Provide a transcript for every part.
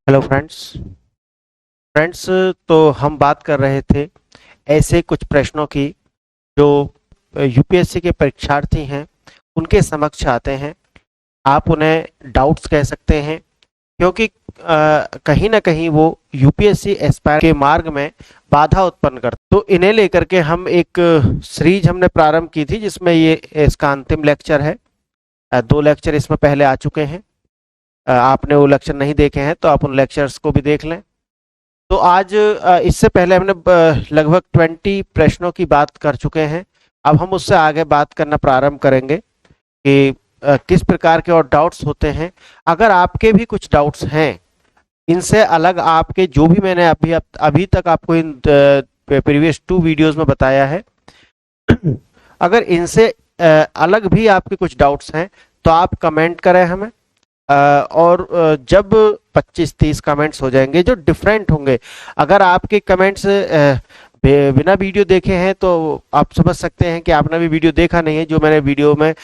Hello friends तो हम बात कर रहे थे ऐसे कुछ प्रश्नों की जो यूपीएससी के परीक्षार्थी हैं उनके समक्ष आते हैं। आप उन्हें डाउट्स कह सकते हैं क्योंकि कहीं ना कहीं वो यूपीएससी एस्पायर के मार्ग में बाधा उत्पन्न करते। तो इन्हें लेकर के हम एक सीरीज हमने प्रारंभ की थी जिसमें ये इसका अंतिम लेक्चर है। दो लेक्चर इसमें पहले आ चुके हैं। आपने वो लेक्चर नहीं देखे हैं तो आप उन लेक्चर्स को भी देख लें। तो आज इससे पहले हमने लगभग 20 प्रश्नों की बात कर चुके हैं। अब हम उससे आगे बात करना प्रारंभ करेंगे कि किस प्रकार के और डाउट्स होते हैं। अगर आपके भी कुछ डाउट्स हैं इनसे अलग, आपके जो भी मैंने अभी तक आपको इन प्रीवियस 2 वीडियोस में बताया है, अगर इनसे अलग भी आपके कुछ डाउट्स हैं तो आप कमेंट करें हमें। और जब 25-30 कमेंट्स हो जाएंगे जो डिफरेंट होंगे, अगर आपके कमेंट्स बिना वीडियो देखे हैं तो आप समझ सकते हैं कि आपने भी वीडियो देखा नहीं है जो मैंने वीडियो में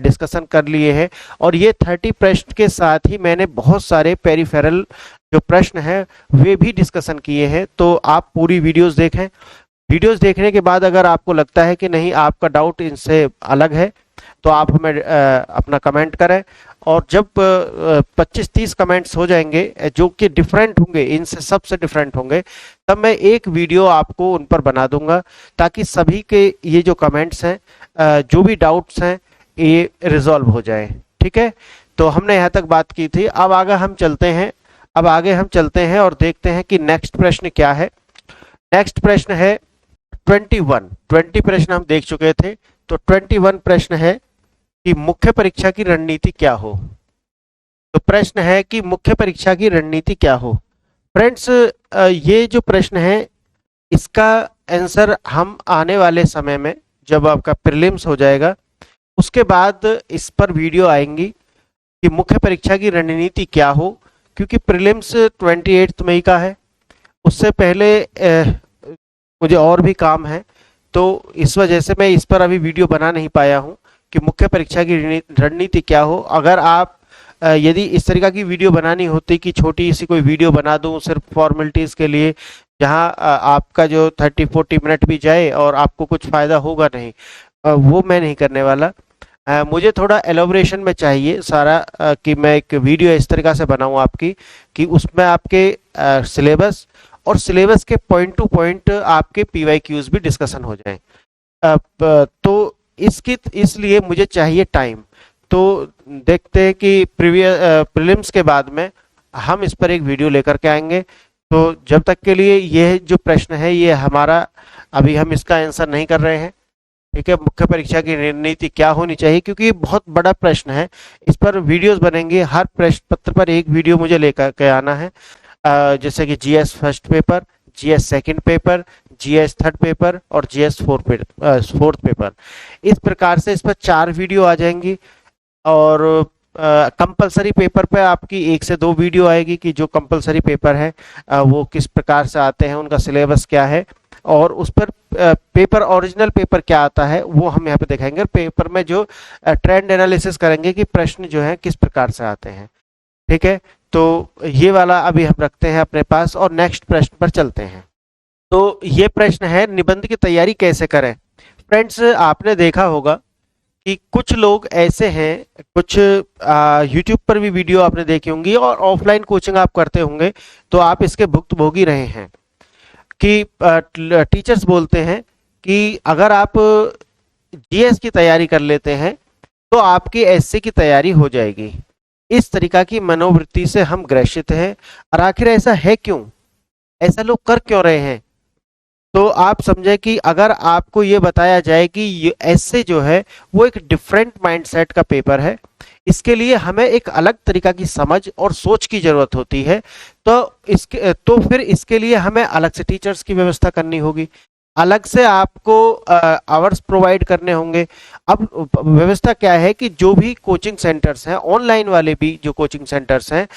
डिस्कशन कर लिए हैं। और ये 30 प्रश्न के साथ ही मैंने बहुत सारे पेरिफेरल जो प्रश्न हैं वे भी डिस्कशन किए हैं। तो आप पूरी वीडियोस देखें। वीडियोस देखने के बाद अगर आपको लगता है कि नहीं आपका डाउट इनसे अलग है तो आप हमें अपना कमेंट करें। और जब 25-30 कमेंट्स हो जाएंगे जो कि डिफरेंट होंगे, इनसे सबसे डिफरेंट होंगे, तब मैं एक वीडियो आपको उन पर बना दूंगा ताकि सभी के ये जो कमेंट्स हैं, जो भी डाउट्स हैं, ये रिजॉल्व हो जाए। ठीक है, तो हमने यहाँ तक बात की थी। अब आगे हम चलते हैं और देखते हैं कि नेक्स्ट प्रश्न क्या है। नेक्स्ट प्रश्न है 20 प्रश्न हम देख चुके थे। तो 21 प्रश्न है कि मुख्य परीक्षा की रणनीति क्या हो। तो प्रश्न है कि मुख्य परीक्षा की रणनीति क्या हो। फ्रेंड्स, ये जो प्रश्न है इसका आंसर हम आने वाले समय में, जब आपका प्रीलिम्स हो जाएगा उसके बाद इस पर वीडियो आएंगी कि मुख्य परीक्षा की रणनीति क्या हो। क्योंकि प्रीलिम्स 28 मई का है, उससे पहले मुझे और भी काम है, तो इस वजह से मैं इस पर अभी वीडियो बना नहीं पाया हूँ कि मुख्य परीक्षा की रणनीति क्या हो। अगर आप यदि इस तरीका की वीडियो बनानी होती कि छोटी सी कोई वीडियो बना दूं सिर्फ फॉर्मेलिटीज़ के लिए, जहां आपका जो 30-40 मिनट भी जाए और आपको कुछ फ़ायदा होगा नहीं, वो मैं नहीं करने वाला। मुझे थोड़ा एलोब्रेशन में चाहिए सारा, कि मैं एक वीडियो इस तरीका से बनाऊं आपकी कि उसमें आपके सिलेबस और सिलेबस के पॉइंट टू पॉइंट आपके पीवाईक्यूज भी डिस्कशन हो जाएं। तो इसलिए मुझे चाहिए टाइम। तो देखते हैं कि प्रीलिम्स के बाद में हम इस पर एक वीडियो लेकर के आएंगे। तो जब तक के लिए यह जो प्रश्न है ये हमारा, अभी हम इसका आंसर नहीं कर रहे हैं। ठीक है, मुख्य परीक्षा की रणनीति क्या होनी चाहिए, क्योंकि ये बहुत बड़ा प्रश्न है। इस पर वीडियोस बनेंगे, हर प्रश्न पत्र पर एक वीडियो मुझे लेकर के आना है। जैसे कि GS first paper, GS second paper, GS third paper और जीएस फोर्थ पेपर। इस प्रकार से इस पर 4 वीडियो आ जाएंगी। और कंपलसरी पेपर पे आपकी 1 से 2 वीडियो आएगी कि जो कंपलसरी पेपर है वो किस प्रकार से आते हैं, उनका सिलेबस क्या है, और उस पर पेपर ओरिजिनल पेपर क्या आता है वो हम यहाँ पे दिखाएंगे। और पेपर में जो ट्रेंड एनालिसिस करेंगे कि प्रश्न जो है किस प्रकार से आते हैं। ठीक है, तो ये वाला अभी हम रखते हैं अपने पास और नेक्स्ट प्रश्न पर चलते हैं। तो ये प्रश्न है, निबंध की तैयारी कैसे करें। फ्रेंड्स, आपने देखा होगा कि कुछ लोग ऐसे हैं, कुछ यूट्यूब पर भी वीडियो आपने देखी होंगी और ऑफलाइन कोचिंग आप करते होंगे तो आप इसके भुक्तभोगी रहे हैं कि टीचर्स बोलते हैं कि अगर आप जीएस की तैयारी कर लेते हैं तो आपकी एससी की तैयारी हो जाएगी। इस तरीका की मनोवृत्ति से हम ग्रसित हैं। और आखिर ऐसा है क्यों, ऐसा लोग कर क्यों रहे हैं। तो आप समझे कि अगर आपको ये बताया जाए कि ये ऐसे जो है वो एक डिफरेंट माइंडसेट का पेपर है, इसके लिए हमें एक अलग तरीका की समझ और सोच की जरूरत होती है, तो फिर इसके लिए हमें अलग से टीचर्स की व्यवस्था करनी होगी, अलग से आपको आवर्स प्रोवाइड करने होंगे। अब व्यवस्था क्या है कि जो भी कोचिंग सेंटर्स हैं, ऑनलाइन वाले भी जो कोचिंग सेंटर्स हैं,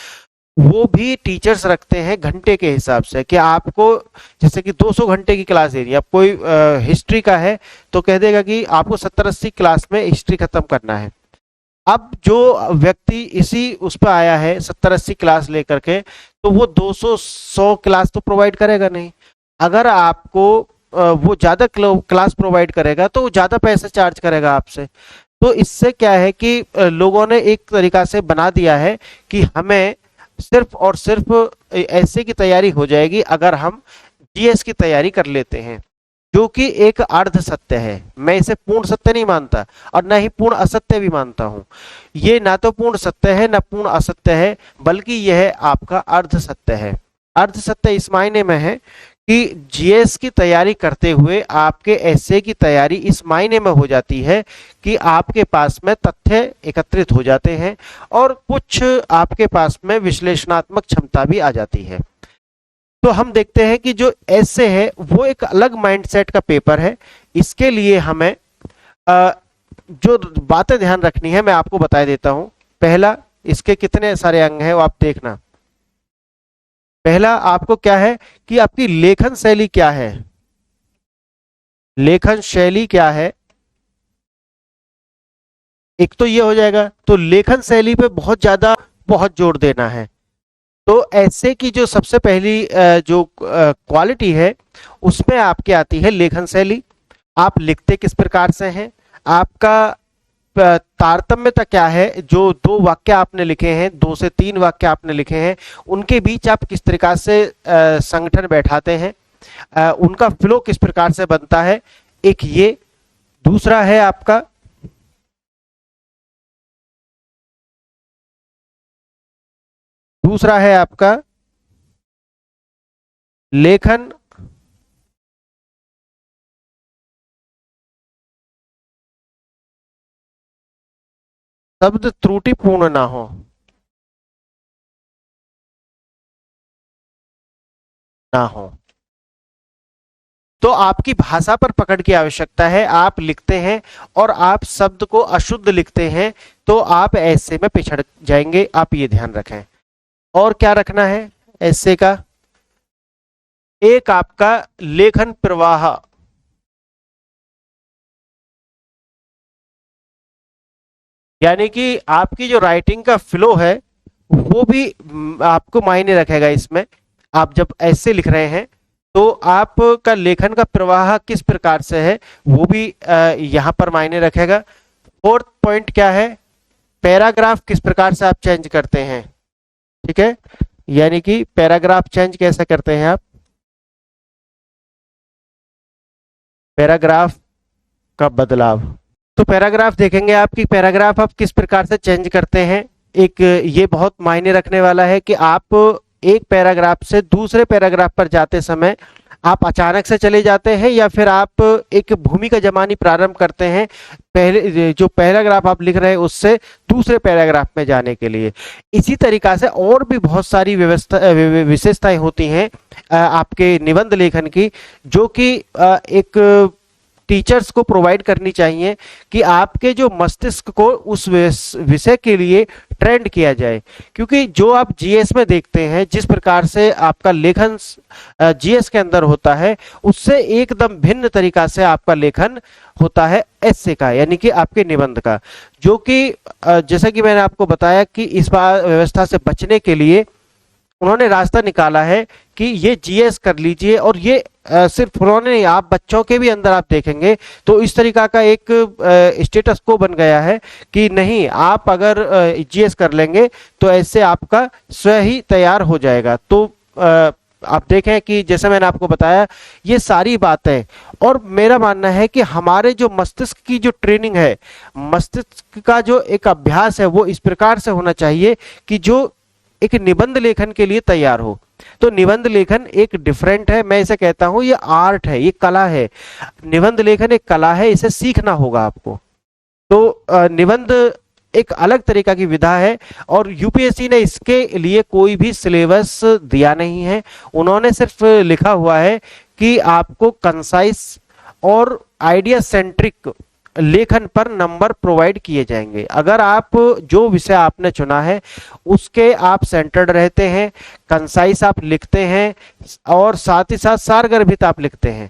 वो भी टीचर्स रखते हैं घंटे के हिसाब से कि आपको, जैसे कि 200 घंटे की क्लास देनी है। अब कोई हिस्ट्री का है तो कह देगा कि आपको 70-80 क्लास में हिस्ट्री खत्म करना है। अब जो व्यक्ति इसी उस पर आया है 70-80 क्लास लेकर के, तो वो 200-100 क्लास तो प्रोवाइड करेगा नहीं। अगर आपको वो ज्यादा क्लास प्रोवाइड करेगा तो वो ज्यादा पैसे चार्ज करेगा आपसे। तो इससे क्या है कि लोगों ने एक तरीका से बना दिया है कि हमें सिर्फ और सिर्फ ऐसे की तैयारी हो जाएगी अगर हम जीएस की तैयारी कर लेते हैं, जो कि एक अर्ध सत्य है। मैं इसे पूर्ण सत्य नहीं मानता और ना ही पूर्ण असत्य भी मानता हूं। ये ना तो पूर्ण सत्य है ना पूर्ण असत्य है, बल्कि यह आपका अर्ध सत्य है। अर्ध सत्य इस मायने में है कि जीएस की तैयारी करते हुए आपके एसए की तैयारी इस मायने में हो जाती है कि आपके पास में तथ्य एकत्रित हो जाते हैं और कुछ आपके पास में विश्लेषणात्मक क्षमता भी आ जाती है। तो हम देखते हैं कि जो एसए है वो एक अलग माइंडसेट का पेपर है। इसके लिए हमें जो बातें ध्यान रखनी है मैं आपको बता देता हूं। पहला, इसके कितने सारे अंग हैं वो आप देखना। पहला आपको क्या है कि आपकी लेखन शैली क्या है, लेखन शैली क्या है, एक तो ये हो जाएगा। तो लेखन शैली पे बहुत जोर देना है। तो ऐसे की जो सबसे पहली जो क्वालिटी है उसमें आपके आती है लेखन शैली। आप लिखते किस प्रकार से हैं, आपका तारतम्यता क्या है, जो 2 वाक्य आपने लिखे हैं, 2 से 3 वाक्य आपने लिखे हैं, उनके बीच आप किस प्रकार से संगठन बैठाते हैं, उनका फ्लो किस प्रकार से बनता है, एक ये। दूसरा है आपका लेखन शब्द त्रुटिपूर्ण ना हो। तो आपकी भाषा पर पकड़ की आवश्यकता है। आप लिखते हैं और आप शब्द को अशुद्ध लिखते हैं तो आप ऐसे में पिछड़ जाएंगे, आप ये ध्यान रखें। और क्या रखना है ऐसे का, एक आपका लेखन प्रवाह, यानी कि आपकी जो राइटिंग का फ्लो है वो भी आपको मायने रखेगा इसमें। आप जब ऐसे लिख रहे हैं तो आपका लेखन का प्रवाह किस प्रकार से है वो भी यहां पर मायने रखेगा। फोर्थ पॉइंट क्या है, पैराग्राफ किस प्रकार से आप चेंज करते हैं। ठीक है, यानी कि पैराग्राफ चेंज कैसे करते हैं आप, पैराग्राफ का बदलाव। तो पैराग्राफ देखेंगे आप कि पैराग्राफ आप किस प्रकार से चेंज करते हैं। एक ये बहुत मायने रखने वाला है कि आप एक पैराग्राफ से दूसरे पैराग्राफ पर जाते समय आप अचानक से चले जाते हैं या फिर आप एक भूमिका जमानी प्रारंभ करते हैं पहले जो पैराग्राफ आप लिख रहे हैं उससे दूसरे पैराग्राफ में जाने के लिए। इसी तरीका से और भी बहुत सारी विशेषताएं होती हैं आपके निबंध लेखन की, जो कि एक टीचर्स को प्रोवाइड करनी चाहिए कि आपके जो मस्तिष्क को उस विषय के लिए ट्रेंड किया जाए। क्योंकि जो आप जीएस में देखते हैं जिस प्रकार से आपका लेखन जीएस के अंदर होता है उससे एकदम भिन्न तरीका से आपका लेखन होता है एस्से का, यानी कि आपके निबंध का, जो कि जैसा कि मैंने आपको बताया कि इस बार व्यवस्था से बचने के लिए उन्होंने रास्ता निकाला है कि ये जीएस कर लीजिए। और ये सिर्फ उन्होंने नहीं, आप बच्चों के भी अंदर आप देखेंगे तो इस तरीका का एक स्टेटस को बन गया है कि नहीं, आप अगर जीएस कर लेंगे तो ऐसे आपका स्वयं ही तैयार हो जाएगा। तो आप देखें कि जैसे मैंने आपको बताया ये सारी बातें, और मेरा मानना है कि हमारे जो मस्तिष्क की जो ट्रेनिंग है, मस्तिष्क का जो एक अभ्यास है वो इस प्रकार से होना चाहिए कि जो एक निबंध लेखन के लिए तैयार हो। तो निबंध लेखन एक डिफरेंट है, मैं इसे कहता हूं ये आर्ट है, ये कला है। निबंध लेखन एक कला है, इसे सीखना होगा आपको। तो निबंध एक अलग तरीका की विधा है और यूपीएससी ने इसके लिए कोई भी सिलेबस दिया नहीं है। उन्होंने सिर्फ लिखा हुआ है कि आपको कंसाइज और आइडिया सेंट्रिक लेखन पर नंबर प्रोवाइड किए जाएंगे। अगर आप जो विषय आपने चुना है उसके आप सेंटर्ड रहते हैं, कंसाइज आप लिखते हैं और साथ ही साथ सारगर्भित आप लिखते हैं,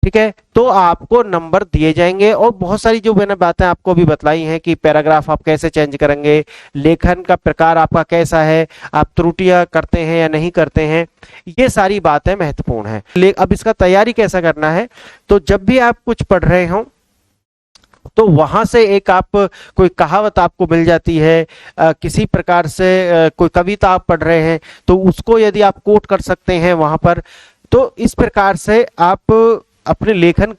ठीक है, तो आपको नंबर दिए जाएंगे। और बहुत सारी जो मैंने बातें आपको भी बतलाई हैं कि पैराग्राफ आप कैसे चेंज करेंगे, लेखन का प्रकार आपका कैसा है, आप त्रुटियां करते हैं या नहीं करते हैं, ये सारी बातें महत्वपूर्ण हैं। अब इसका तैयारी कैसा करना है, तो जब भी आप कुछ पढ़ रहे हो तो वहां से एक आप कोई कहावत आपको मिल जाती है, किसी प्रकार से कोई कविता आप पढ़ रहे हैं तो उसको यदि आप कोट कर सकते हैं वहां पर, तो इस प्रकार से आप अपने लेखन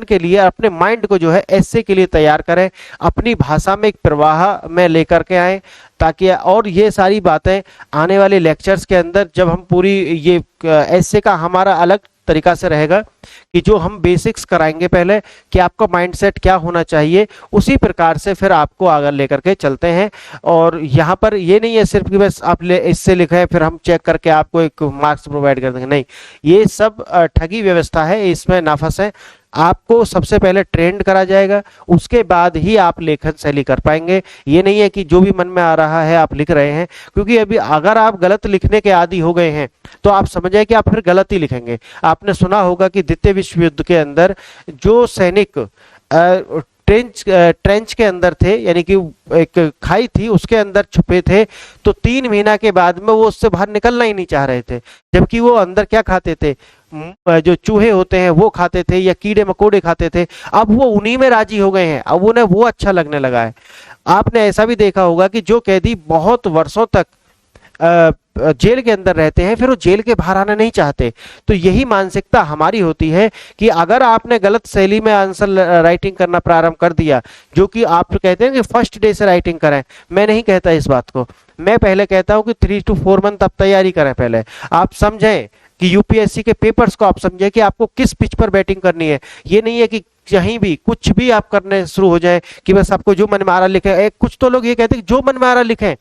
के लिए अपने माइंड को जो है ऐसे के लिए तैयार करें, अपनी भाषा में एक प्रवाह में लेकर के आए, ताकि और ये सारी बातें आने वाले लेक्चर्स के अंदर जब हम पूरी ये ऐसे का हमारा अलग तरीका से रहेगा कि जो हम बेसिक्स कराएंगे पहले कि आपका माइंडसेट क्या होना चाहिए, उसी प्रकार से फिर आपको आगे लेकर के चलते हैं। और यहाँ पर ये नहीं है सिर्फ कि बस आप इससे लिखा है फिर हम चेक करके आपको एक मार्क्स प्रोवाइड कर देंगे, नहीं, ये सब ठगी व्यवस्था है, इसमें ना फंसे। आपको सबसे पहले ट्रेंड करा जाएगा, उसके बाद ही आप लेखन शैली कर पाएंगे। ये नहीं है कि जो भी मन में आ रहा है आप लिख रहे हैं, क्योंकि अभी अगर आप गलत लिखने के आदी हो गए हैं तो आप समझे कि आप फिर गलत ही लिखेंगे। आपने सुना होगा कि द्वितीय विश्व युद्ध के अंदर जो सैनिक ट्रेंच के अंदर थे, यानी कि एक खाई थी उसके अंदर छुपे थे, तो 3 महीना के बाद में वो उससे बाहर निकलना ही नहीं चाह रहे थे, जबकि वो अंदर क्या खाते थे, जो चूहे होते हैं वो खाते थे या कीड़े मकोड़े खाते थे। अब वो उन्हीं में राजी हो गए हैं, अब उन्हें वो अच्छा लगने लगा है। आपने ऐसा भी देखा होगा कि जो कैदी बहुत वर्षों तक जेल के अंदर रहते हैं फिर वो जेल के बाहर आना नहीं चाहते। तो यही मानसिकता हमारी होती है कि अगर आपने गलत शैली में आंसर राइटिंग करना प्रारंभ कर दिया, जो कि आप कहते हैं कि फर्स्ट डे से राइटिंग करें, मैं नहीं कहता इस बात को, मैं पहले कहता हूं कि 3 to 4 मंथ आप तैयारी करें। पहले आप समझें कि यूपीएससी के पेपर्स को आप समझें कि आपको किस पिच पर बैटिंग करनी है। ये नहीं है कि कहीं भी कुछ भी आप करने शुरू हो जाए कि बस आपको जो मन में आ रहा लिखे। कुछ तो लोग ये कहते हैं कि जो मन में आ रहा लिखें,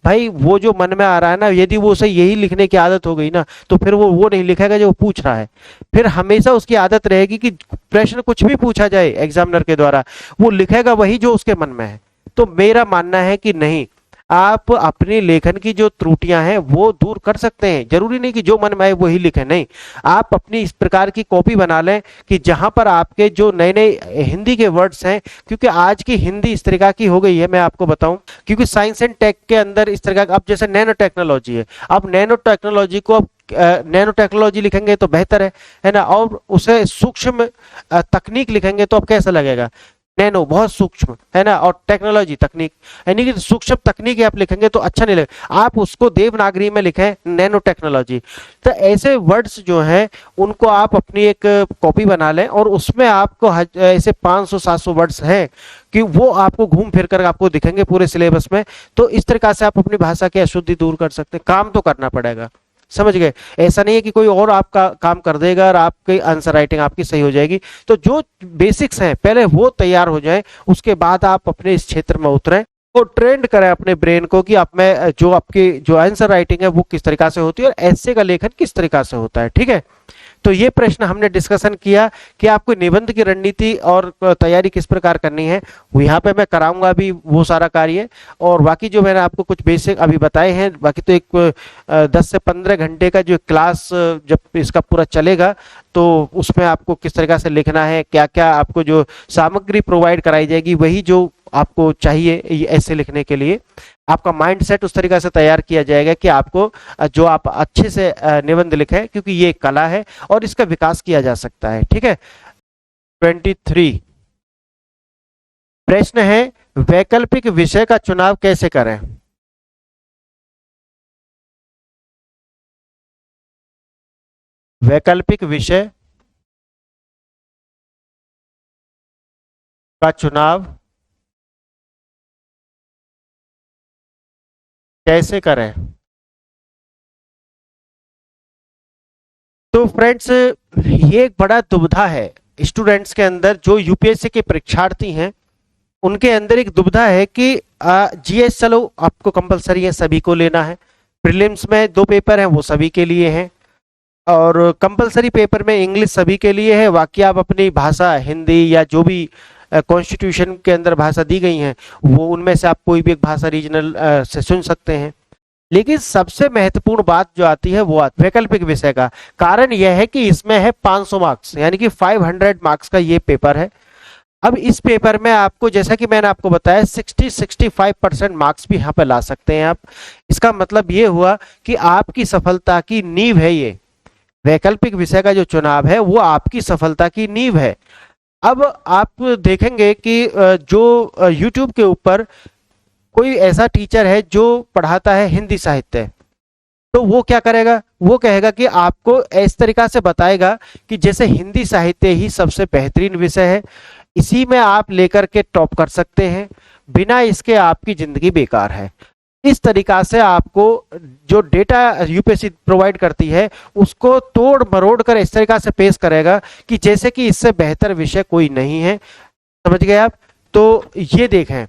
भाई वो जो मन में आ रहा है ना, यदि वो उसे यही लिखने की आदत हो गई ना, तो फिर वो नहीं लिखेगा जो वो पूछ रहा है। फिर हमेशा उसकी आदत रहेगी कि प्रश्न कुछ भी पूछा जाए एग्जामिनर के द्वारा, वो लिखेगा वही जो उसके मन में है। तो मेरा मानना है कि नहीं, आप अपनी लेखन की जो त्रुटियां हैं वो दूर कर सकते हैं। जरूरी नहीं कि जो मन में आए वही लिखें, नहीं, आप अपनी इस प्रकार की कॉपी बना लें कि जहां पर आपके जो नए नए हिंदी के वर्ड्स हैं, क्योंकि आज की हिंदी इस तरह की हो गई है, मैं आपको बताऊं, क्योंकि साइंस एंड टेक के अंदर इस तरह का, अब जैसे नैनो टेक्नोलॉजी है, अब नैनो टेक्नोलॉजी को नैनो टेक्नोलॉजी लिखेंगे तो बेहतर है ना, और उसे सूक्ष्म तकनीक लिखेंगे तो अब कैसा लगेगा, नैनो बहुत सूक्ष्म है ना, और टेक्नोलॉजी तकनीक, यानी कि सूक्ष्म तकनीक आप लिखेंगे तो अच्छा नहीं लगेगा। आप उसको देवनागरी में लिखें नैनो टेक्नोलॉजी। तो ऐसे वर्ड्स जो हैं उनको आप अपनी एक कॉपी बना लें और उसमें आपको ऐसे 500-700 वर्ड्स हैं कि वो आपको घूम फिर कर आपको दिखेंगे पूरे सिलेबस में। तो इस तरीका से आप अपनी भाषा की अशुद्धि दूर कर सकते हैं। काम तो करना पड़ेगा, समझ गए, ऐसा नहीं है कि कोई और आपका काम कर देगा और आपकी आंसर राइटिंग आपकी सही हो जाएगी। तो जो बेसिक्स हैं पहले वो तैयार हो जाए, उसके बाद आप अपने इस क्षेत्र में उतरें और ट्रेंड करें अपने ब्रेन को कि आप में जो आपकी जो आंसर राइटिंग है वो किस तरीका से होती है और ऐसे का लेखन किस तरीका से होता है। ठीक है, तो ये प्रश्न हमने डिस्कशन किया कि आपको निबंध की रणनीति और तैयारी किस प्रकार करनी है। यहाँ पे मैं कराऊंगा अभी वो सारा कार्य, और बाकी जो मैंने आपको कुछ बेसिक अभी बताए हैं, बाकी तो एक 10 से 15 घंटे का जो क्लास जब इसका पूरा चलेगा तो उसमें आपको किस तरीका से लिखना है, क्या क्या आपको जो सामग्री प्रोवाइड कराई जाएगी वही जो आपको चाहिए ऐसे लिखने के लिए, आपका माइंड सेट उस तरीका से तैयार किया जाएगा कि आपको जो आप अच्छे से निबंध लिखें, क्योंकि ये कला है और इसका विकास किया जा सकता है। ठीक है, 23 प्रश्न है, वैकल्पिक विषय का चुनाव कैसे करें। वैकल्पिक विषय का चुनाव कैसे करें। तो फ्रेंड्स ये एक बड़ा दुविधा है स्टूडेंट्स के अंदर, जो यूपीएससी के परीक्षार्थी हैं उनके अंदर एक दुविधा है कि जीएस चलो आपको कंपलसरी है, सभी को लेना है, प्रीलिम्स में 2 पेपर हैं वो सभी के लिए हैं, और कंपलसरी पेपर में इंग्लिश सभी के लिए है, बाकी आप अपनी भाषा हिंदी या जो भी कॉन्स्टिट्यूशन के अंदर भाषा दी गई हैं वो उनमें से आप कोई भी एक भाषा रीजनल से चुन सकते हैं। लेकिन सबसे महत्वपूर्ण बात जो आती है वो वैकल्पिक विषय का। कारण यह है कि इसमें है 500 मार्क्स, यानी कि 500 मार्क्स का ये पेपर है। अब इस पेपर में आपको, जैसा कि मैंने आपको बताया, 60-65% मार्क्स भी यहाँ पे ला सकते हैं आप। इसका मतलब ये हुआ कि आपकी सफलता की नींव है ये वैकल्पिक विषय का जो चुनाव है, वो आपकी सफलता की नींव है। अब आप देखेंगे कि जो YouTube के ऊपर कोई ऐसा टीचर है जो पढ़ाता है हिंदी साहित्य, तो वो क्या करेगा, वो कहेगा कि आपको इस तरीका से बताएगा कि जैसे हिंदी साहित्य ही सबसे बेहतरीन विषय है, इसी में आप लेकर के टॉप कर सकते हैं, बिना इसके आपकी जिंदगी बेकार है। इस तरीका से आपको जो डेटा यूपीएससी प्रोवाइड करती है उसको तोड़ मरोड़ कर इस तरीका से पेश करेगा कि जैसे कि इससे बेहतर विषय कोई नहीं है। समझ गए आप? तो ये देखें।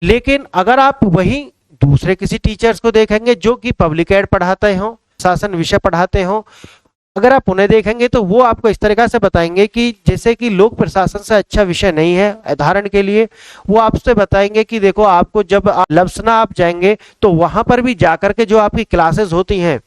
लेकिन अगर आप वही दूसरे किसी टीचर्स को देखेंगे जो कि पब्लिक एड पढ़ाते हो, शासन विषय पढ़ाते हो, अगर आप उन्हें देखेंगे तो वो आपको इस तरीका से बताएंगे कि जैसे कि लोक प्रशासन से अच्छा विषय नहीं है। उदाहरण के लिए वो आपसे बताएंगे कि देखो, आपको जब लवसना आप जाएंगे तो वहां पर भी जाकर के जो आपकी क्लासेस होती हैं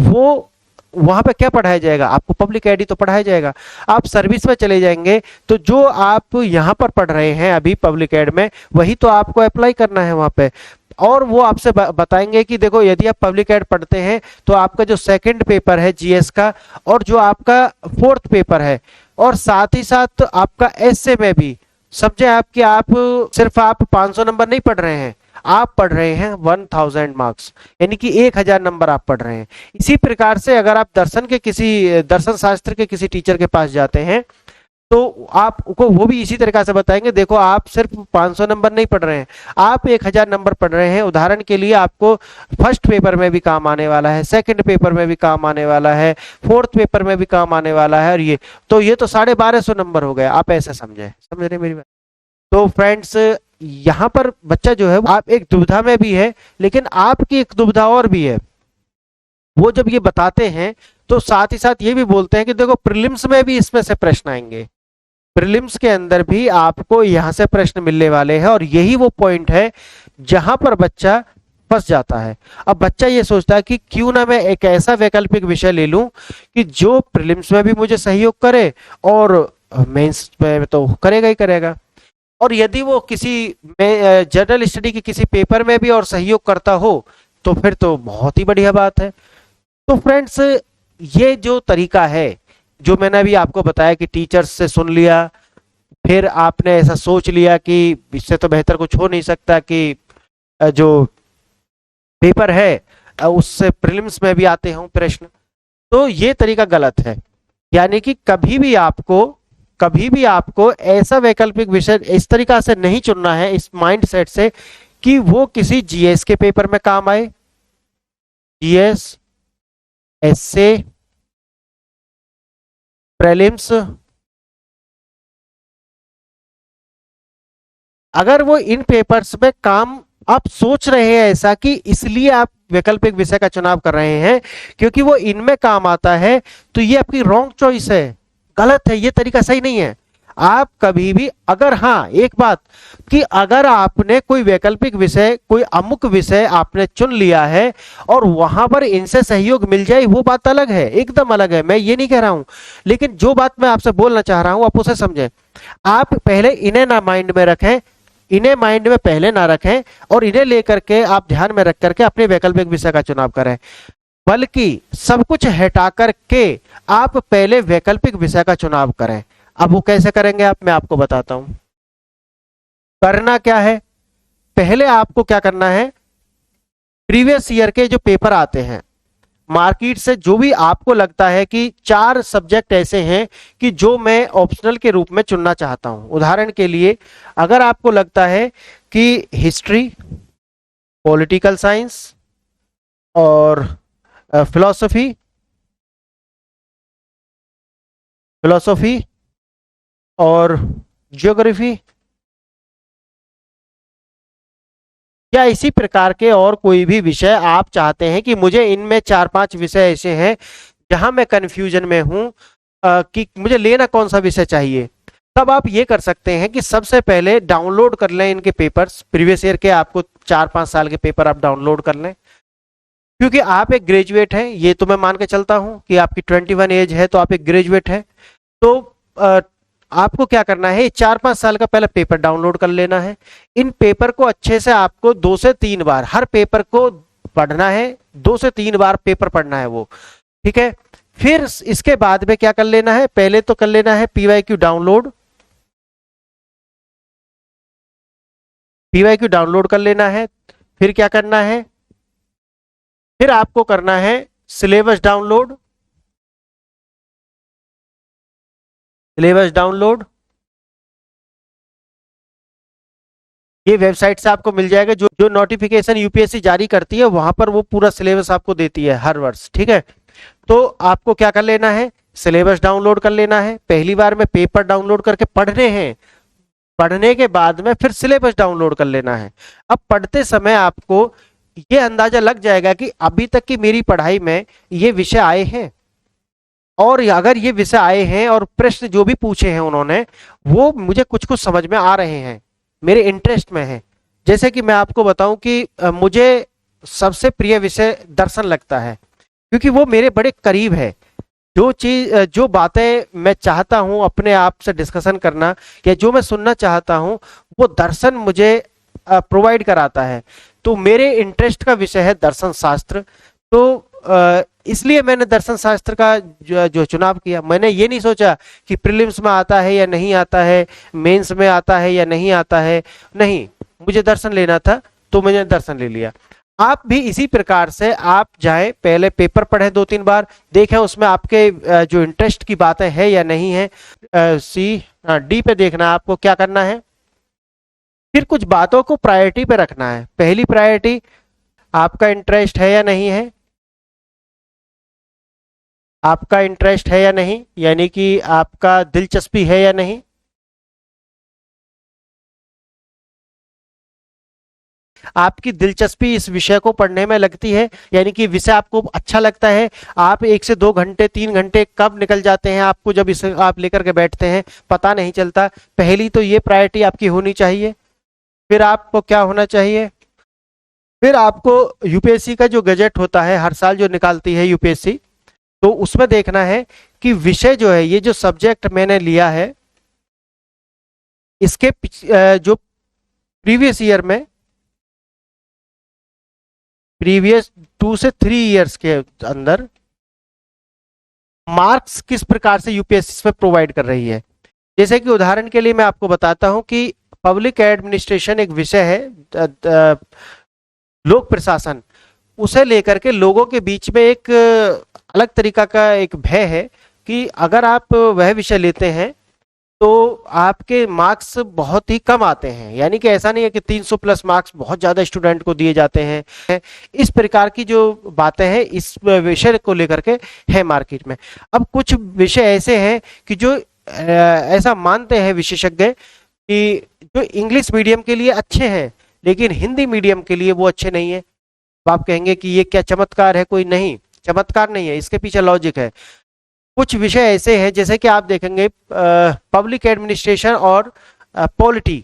वो वहां पे क्या पढ़ाया जाएगा, आपको पब्लिक एड ही तो पढ़ाया जाएगा। आप सर्विस में चले जाएंगे तो जो आप यहाँ पर पढ़ रहे हैं अभी पब्लिक एड में, वही तो आपको अप्लाई करना है वहां पे। और वो आपसे बताएंगे कि देखो, यदि आप पब्लिक एड पढ़ते हैं तो आपका जो सेकंड पेपर है जीएस का, और जो आपका फोर्थ पेपर है, और साथ ही साथ आपका एसए में भी, समझे आप कि आप सिर्फ आप 500 नंबर नहीं पढ़ रहे हैं, आप पढ़ रहे हैं 1000 मार्क्स, यानी कि 1000 नंबर आप पढ़ रहे हैं। इसी प्रकार से अगर आप दर्शन शास्त्र के किसी टीचर के पास जाते हैं तो आपको वो भी इसी तरीका से बताएंगे, देखो आप सिर्फ 500 नंबर नहीं पढ़ रहे हैं, आप 1000 नंबर पढ़ रहे हैं। उदाहरण के लिए आपको फर्स्ट पेपर में भी काम आने वाला है, सेकंड पेपर में भी काम आने वाला है, फोर्थ पेपर में भी काम आने वाला है, और ये तो 1250 नंबर हो गए। आप ऐसे समझ रहे मेरी बात? तो फ्रेंड्स, यहाँ पर बच्चा जो है आप एक दुविधा में भी है, लेकिन आपकी एक दुविधा और भी है। वो जब ये बताते हैं तो साथ ही साथ ये भी बोलते हैं कि देखो, प्रीलिम्स में भी इसमें से प्रश्न आएंगे, प्रीलिम्स के अंदर भी आपको यहां से प्रश्न मिलने वाले हैं। और यही वो पॉइंट है जहां पर बच्चा फंस जाता है। अब बच्चा ये सोचता है कि क्यों ना मैं एक ऐसा वैकल्पिक विषय ले लूं कि जो प्रीलिम्स में भी मुझे सहयोग करे और मेंस में तो करेगा ही करेगा। और यदि वो किसी जनरल स्टडी के किसी पेपर में भी और सहयोग करता हो तो फिर तो बहुत ही बढ़िया बात है। तो फ्रेंड्स, ये जो तरीका है जो मैंने अभी आपको बताया कि टीचर्स से सुन लिया, फिर आपने ऐसा सोच लिया कि इससे तो बेहतर कुछ हो नहीं सकता कि जो पेपर है उससे प्रीलिम्स में भी आते हों प्रश्न, तो ये तरीका गलत है। यानी कि कभी भी आपको ऐसा वैकल्पिक विषय इस तरीका से नहीं चुनना है, इस माइंडसेट से कि वो किसी जीएस के पेपर में काम आए, जीएस, एसए, प्रीलिम्स। अगर वो इन पेपर्स में काम आप सोच रहे हैं ऐसा कि इसलिए आप वैकल्पिक विषय का चुनाव कर रहे हैं क्योंकि वो इनमें काम आता है, तो ये आपकी रॉन्ग चॉइस है, गलत है, ये तरीका सही नहीं है। आप कभी भी, अगर हाँ एक बात कि अगर आपने कोई वैकल्पिक विषय, कोई अमुक विषय आपने चुन लिया है और वहां पर इनसे सहयोग मिल जाए, वो बात अलग है, एकदम अलग है, मैं ये नहीं कह रहा हूं। लेकिन जो बात मैं आपसे बोलना चाह रहा हूं आप उसे समझें। आप पहले इन्हें ना माइंड में रखें, इन्हें माइंड में पहले ना रखें और इन्हें लेकर के आप ध्यान में रख करके अपने वैकल्पिक विषय का चुनाव करें, बल्कि सब कुछ हटा करके आप पहले वैकल्पिक विषय का चुनाव करें। अब वो कैसे करेंगे आप, मैं आपको बताता हूं। करना क्या है, पहले आपको क्या करना है, प्रीवियस ईयर के जो पेपर आते हैं मार्केट से, जो भी आपको लगता है कि 4 सब्जेक्ट ऐसे हैं कि जो मैं ऑप्शनल के रूप में चुनना चाहता हूं। उदाहरण के लिए, अगर आपको लगता है कि हिस्ट्री, पॉलिटिकल साइंस और फिलॉसफी और ज्योग्राफी, या इसी प्रकार के और कोई भी विषय आप चाहते हैं कि मुझे इनमें 4-5 विषय ऐसे हैं जहां मैं कंफ्यूजन में हूं कि मुझे लेना कौन सा विषय चाहिए, तब आप ये कर सकते हैं कि सबसे पहले डाउनलोड कर लें इनके पेपर्स, प्रीवियस ईयर के आपको 4-5 साल के पेपर आप डाउनलोड कर लें। क्योंकि आप एक ग्रेजुएट हैं, ये तो मैं मान के चलता हूं कि आपकी 21 एज है, तो आप एक ग्रेजुएट हैं। तो आपको क्या करना है, 4-5 साल का पहले पेपर डाउनलोड कर लेना है। इन पेपर को अच्छे से आपको 2 से 3 बार हर पेपर को पढ़ना है, 2 से 3 बार पेपर पढ़ना है वो, ठीक है। फिर इसके बाद में क्या कर लेना है, पहले तो कर लेना है पीवाईक्यू डाउनलोड, पीवाईक्यू डाउनलोड कर लेना है। फिर क्या करना है, फिर आपको करना है सिलेबस डाउनलोड, सिलेबस डाउनलोड ये वेबसाइट से आपको मिल जाएगा, जो जो नोटिफिकेशन यूपीएससी जारी करती है वहां पर वो पूरा सिलेबस आपको देती है हर वर्ष, ठीक है। तो आपको क्या कर लेना है, सिलेबस डाउनलोड कर लेना है। पहली बार में पेपर डाउनलोड करके पढ़ने हैं, पढ़ने के बाद में फिर सिलेबस डाउनलोड कर लेना है। अब पढ़ते समय आपको ये अंदाजा लग जाएगा कि अभी तक की मेरी पढ़ाई में ये विषय आए हैं, और अगर ये विषय आए हैं और प्रश्न जो भी पूछे हैं उन्होंने वो मुझे कुछ कुछ समझ में आ रहे हैं, मेरे इंटरेस्ट में है। जैसे कि मैं आपको बताऊं कि मुझे सबसे प्रिय विषय दर्शन लगता है, क्योंकि वो मेरे बड़े करीब है। जो चीज जो बातें मैं चाहता हूं अपने आप से डिस्कशन करना या जो मैं सुनना चाहता हूं वो दर्शन मुझे प्रोवाइड कराता है। तो मेरे इंटरेस्ट का विषय है दर्शन शास्त्र। तो इसलिए मैंने दर्शन शास्त्र का जो चुनाव किया। मैंने ये नहीं सोचा कि प्रीलिम्स में आता है या नहीं आता है, मेंस में आता है या नहीं आता है, नहीं, मुझे दर्शन लेना था तो मैंने दर्शन ले लिया। आप भी इसी प्रकार से आप जाएं, पहले पेपर पढ़ें 2-3 बार, देखें उसमें आपके जो इंटरेस्ट की बातें हैं या नहीं है। डी पे देखना है आपको क्या करना है। फिर कुछ बातों को प्रायोरिटी पे रखना है। पहली प्रायोरिटी, आपका इंटरेस्ट है या नहीं है, आपका इंटरेस्ट है या नहीं, यानी कि आपका दिलचस्पी है या नहीं। आपकी दिलचस्पी इस विषय को पढ़ने में लगती है, यानी कि विषय आपको अच्छा लगता है। आप 1 से 2 घंटे 3 घंटे कब निकल जाते हैं आपको, जब इसे आप लेकर के बैठते हैं पता नहीं चलता। पहली तो ये प्रायोरिटी आपकी होनी चाहिए। फिर आपको क्या होना चाहिए, फिर आपको यूपीएससी का जो गजट होता है हर साल जो निकालती है यूपीएससी, तो उसमें देखना है कि विषय जो है, ये जो सब्जेक्ट मैंने लिया है इसके जो प्रीवियस ईयर में, प्रीवियस 2 से 3 ईयर्स के अंदर मार्क्स किस प्रकार से यूपीएससी इसमें प्रोवाइड कर रही है। जैसे कि उदाहरण के लिए मैं आपको बताता हूं कि पब्लिक एडमिनिस्ट्रेशन एक विषय है, लोक प्रशासन, उसे लेकर के लोगों के बीच में एक अलग तरीका का एक भय है कि अगर आप वह विषय लेते हैं तो आपके मार्क्स बहुत ही कम आते हैं। यानी कि ऐसा नहीं है कि 300 प्लस मार्क्स बहुत ज्यादा स्टूडेंट को दिए जाते हैं। इस प्रकार की जो बातें हैं इस विषय को लेकर के है मार्केट में। अब कुछ विषय ऐसे हैं कि जो ऐसा मानते हैं विशेषज्ञ कि जो इंग्लिश मीडियम के लिए अच्छे हैं लेकिन हिंदी मीडियम के लिए वो अच्छे नहीं है। तो आप कहेंगे कि ये क्या चमत्कार है, कोई नहीं, चमत्कार नहीं है, इसके पीछे लॉजिक है। कुछ विषय ऐसे हैं जैसे कि आप देखेंगे पब्लिक एडमिनिस्ट्रेशन और पॉलिटी,